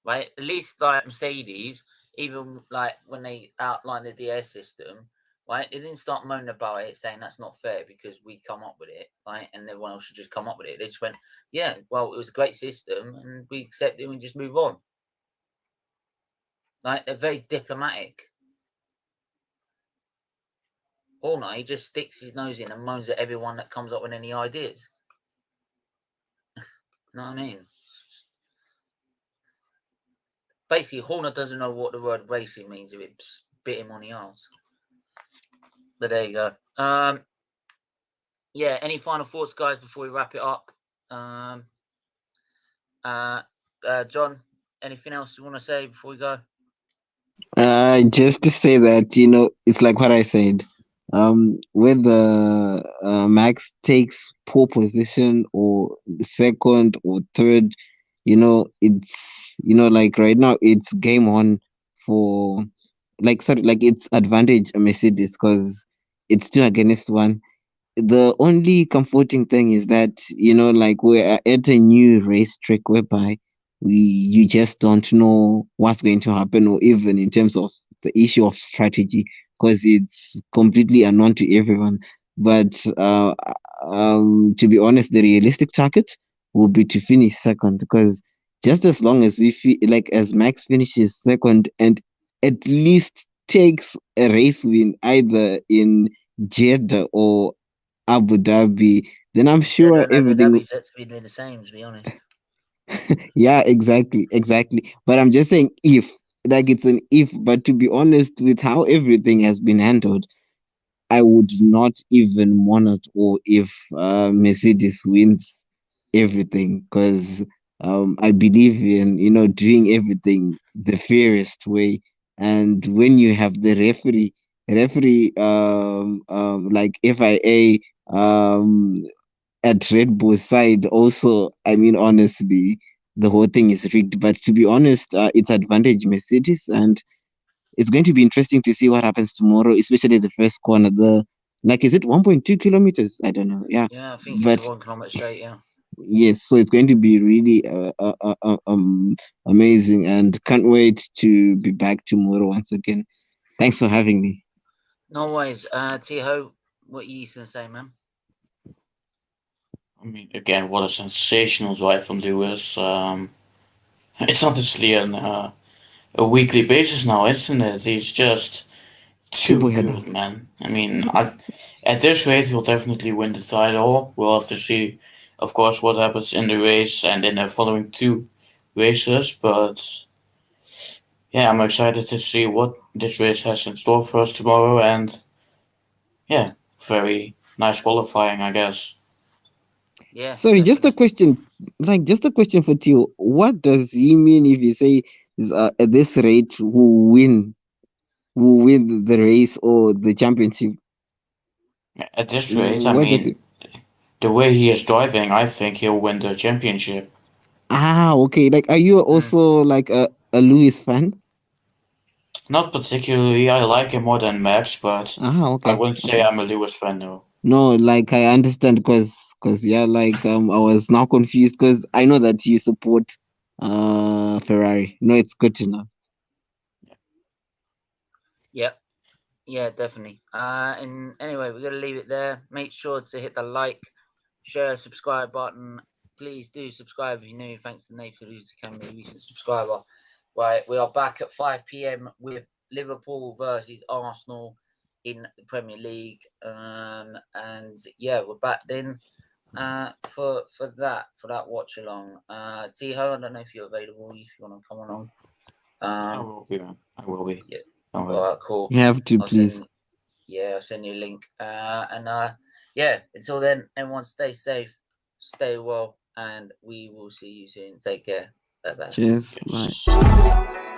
Right? At least like Mercedes, even like when they outlined the DS system, right? They didn't start moaning about it, saying that's not fair because we come up with it, right? And everyone else should just come up with it. They just went, yeah, well, it was a great system, and we accept it and just move on. Like, they're very diplomatic. Horner, he just sticks his nose in and moans at everyone that comes up with any ideas. You know what I mean? Basically, Horner doesn't know what the word racing means if it bit him on the arse. But there you go. Yeah, any final thoughts, guys, before we wrap it up? John, anything else you want to say before we go? Just to say that, it's like what I said. Whether Max takes pole position or second or third, it's like right now it's game on for it's advantage Mercedes because it's 2 against 1. The only comforting thing is that we're at a new racetrack whereby you just don't know what's going to happen, or even in terms of the issue of strategy, because it's completely unknown to everyone. But to be honest, the realistic target will be to finish second, because just as long as we feel as Max finishes second and at least takes a race win either in Jeddah or Abu Dhabi, then I'm sure everything. That's been the same, to be honest. Yeah, exactly. But I'm just saying if, it's an if. But to be honest, with how everything has been handled, I would not even mourn it, or if Mercedes wins. everything because I believe in doing everything the fairest way. And when you have the referee like FIA at Red Bull's side, also, I mean, honestly, the whole thing is rigged. But to be honest, it's advantage Mercedes, and it's going to be interesting to see what happens tomorrow, especially the first corner. Is it 1.2 kilometers? I don't know. Yeah, Yeah, I think but it's 1 kilometer straight. Yeah. yes, so it's going to be really amazing, and can't wait to be back tomorrow once again. Thanks for having me. No worries. Tycho, what you gonna say, man? I mean, again, what a sensational drive from Lewis. It's honestly a weekly basis now, isn't it? He's just too Superheader. good, man. I mean, at this rate, he'll definitely win the title. We'll have to see, of course, what happens in the race and in the following 2 races. But yeah, I'm excited to see what this race has in store for us tomorrow. And yeah, very nice qualifying, I guess. Yeah. Sorry, definitely. just a question for Theo. What does he mean if he say at this rate who win the race or the championship? At this rate, I What does mean, it? the way he is driving, I think he'll win the championship. Okay. Like, are you also like a Lewis fan? Not particularly. I like him more than Max, but I Okay. wouldn't say Okay. I'm a Lewis fan, though. No, like I understand because yeah, like I was now confused because I know that you support Ferrari. No, it's good to know. Yep. Yeah, definitely. And anyway, we're gonna leave it there. Make sure to hit the like, share, subscribe button. Please do subscribe if you're new. Thanks to Nathan, who's become a recent subscriber. Right, we are back at 5 p.m. with Liverpool versus Arsenal in the Premier League. And yeah, we're back then for that watch along. Tycho, I don't know if you're available, if you want to come along. I will be, man. I will be. Yeah. Don't worry. All right, cool. You have to, please. I'll send you a link. Yeah, until then, everyone stay safe, stay well, and we will see you soon. Take care. Bye bye. Cheers. Yes. Bye.